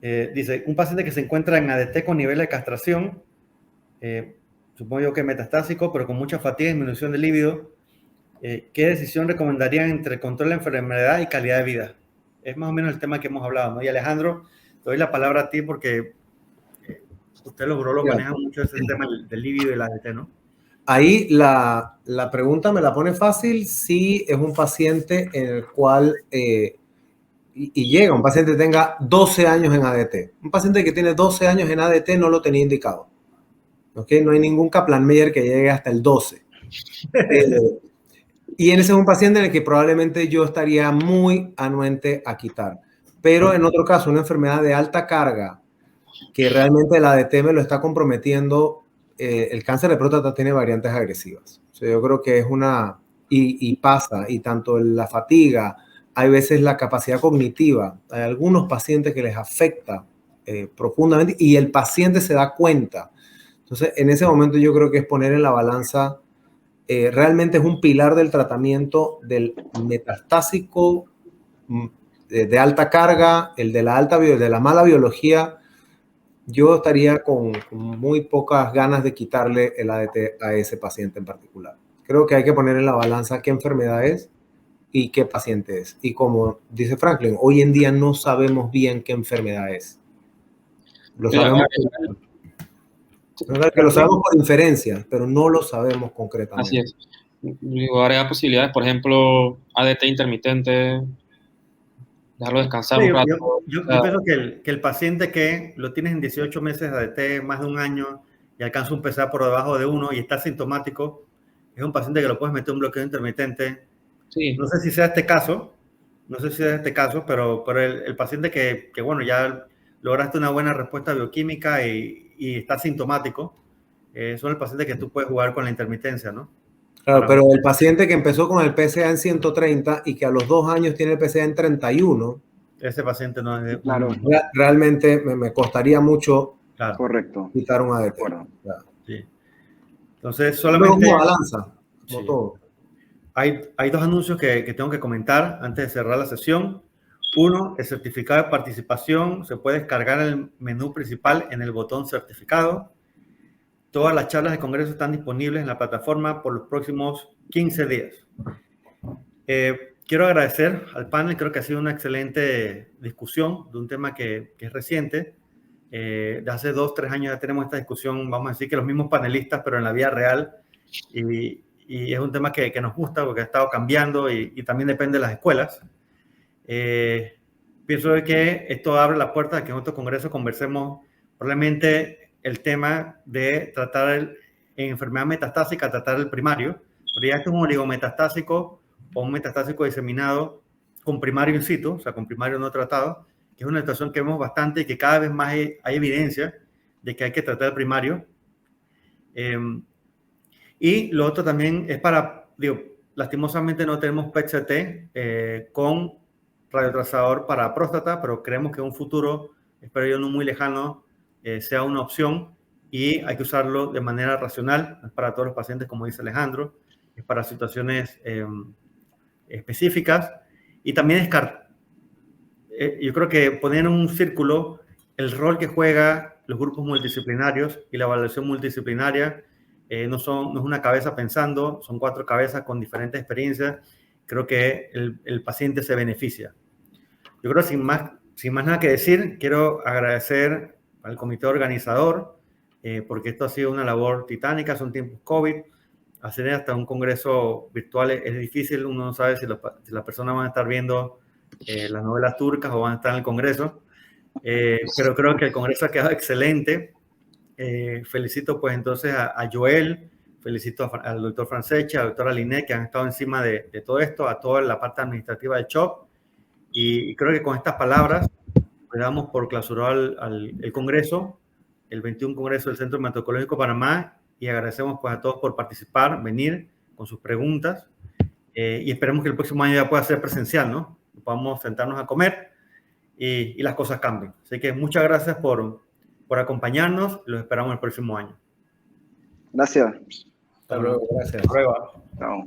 dice, un paciente que se encuentra en ADT con nivel de castración, supongo yo que metastásico, pero con mucha fatiga y disminución de líbido, ¿qué decisión recomendarían entre control de la enfermedad y calidad de vida? Es más o menos el tema que hemos hablado, ¿no? Y Alejandro, te doy la palabra a ti porque ustedes los urólogos manejan mucho ese tema del líbido y la ADT, ¿no? Ahí la pregunta me la pone fácil si es un paciente en el cual, y llega, un paciente que tenga 12 años en ADT. Un paciente que tiene 12 años en ADT no lo tenía indicado. ¿Okay? No hay ningún Kaplan-Meier que llegue hasta el 12. Y ese es un paciente en el que probablemente yo estaría muy anuente a quitar. Pero en otro caso, una enfermedad de alta carga, que realmente el ADT me lo está comprometiendo, el cáncer de próstata tiene variantes agresivas. O sea, yo creo que es una, y pasa, y tanto la fatiga, hay veces la capacidad cognitiva, hay algunos pacientes que les afecta profundamente y el paciente se da cuenta. Entonces, en ese momento yo creo que es poner en la balanza, realmente es un pilar del tratamiento del metastásico de alta carga, el de la mala biología. Yo estaría con muy pocas ganas de quitarle el ADT a ese paciente en particular. Creo que hay que poner en la balanza qué enfermedad es y qué paciente es. Y como dice Franklin, hoy en día no sabemos bien qué enfermedad es. Lo sabemos, que lo sabemos por inferencia, pero no lo sabemos concretamente. Así es. Digo, haría posibilidades, por ejemplo, ADT intermitente, dejarlo descansar un rato. Yo pienso que el paciente que lo tienes en 18 meses de ADT, más de un año, y alcanza un PSA por debajo de 1 y está asintomático, es un paciente que lo puedes meter un bloqueo intermitente. Sí. No sé si sea este caso, pero el paciente que, bueno, ya lograste una buena respuesta bioquímica y está asintomático, son el paciente que tú puedes jugar con la intermitencia, ¿no? Claro, pero el paciente que empezó con el PSA en 130 y que a los 2 años tiene el PSA en 31, ese paciente no es... Claro. Realmente me costaría mucho, claro, correcto, quitar un ADT. Bueno. Claro. Sí. Entonces, solamente... Como balanza, como sí. todo. Hay dos anuncios que tengo que comentar antes de cerrar la sesión. Uno, el certificado de participación se puede descargar en el menú principal en el botón certificado. Todas las charlas de congreso están disponibles en la plataforma por los próximos 15 días. Quiero agradecer al panel, creo que ha sido una excelente discusión de un tema que es reciente. De hace 2, 3 años ya tenemos esta discusión, vamos a decir que los mismos panelistas, pero en la vida real. Y es un tema que nos gusta porque ha estado cambiando y también depende de las escuelas. Pienso que esto abre la puerta a que en otro congreso conversemos probablemente el tema de tratar en enfermedad metastásica, tratar el primario, pero ya esto es un oligometastásico o un metastásico diseminado con primario in situ, o sea, con primario no tratado, que es una situación que vemos bastante y que cada vez más hay evidencia de que hay que tratar el primario. Y lo otro también es para, digo, lastimosamente no tenemos PET-CT con radiotrazador para próstata, pero creemos que en un futuro, espero yo no muy lejano, sea una opción y hay que usarlo de manera racional. No es para todos los pacientes, como dice Alejandro, es para situaciones específicas. Y también yo creo que poner en un círculo el rol que juega los grupos multidisciplinarios y la evaluación multidisciplinaria. No es una cabeza pensando, son 4 cabezas con diferentes experiencias. Creo que el paciente se beneficia. Yo creo, sin más nada que decir, quiero agradecer al comité organizador, porque esto ha sido una labor titánica, son tiempos COVID. Hacer hasta un congreso virtual es difícil, uno no sabe si las personas van a estar viendo las novelas turcas o van a estar en el congreso. Pero creo que el congreso ha quedado excelente. Felicito pues entonces a Joel, felicito al doctor Franceschi, al doctor Aliné, que han estado encima de todo esto, a toda la parte administrativa del CHOP, y creo que con estas palabras le damos por clausurado el Congreso, el 21 Congreso del Centro Hematooncológico Panamá, y agradecemos pues a todos por participar, venir con sus preguntas, y esperemos que el próximo año ya pueda ser presencial, ¿no? Podamos sentarnos a comer y las cosas cambien. Así que muchas gracias por acompañarnos. Los esperamos el próximo año. Gracias. Hasta luego, gracias. Prueba. Chao.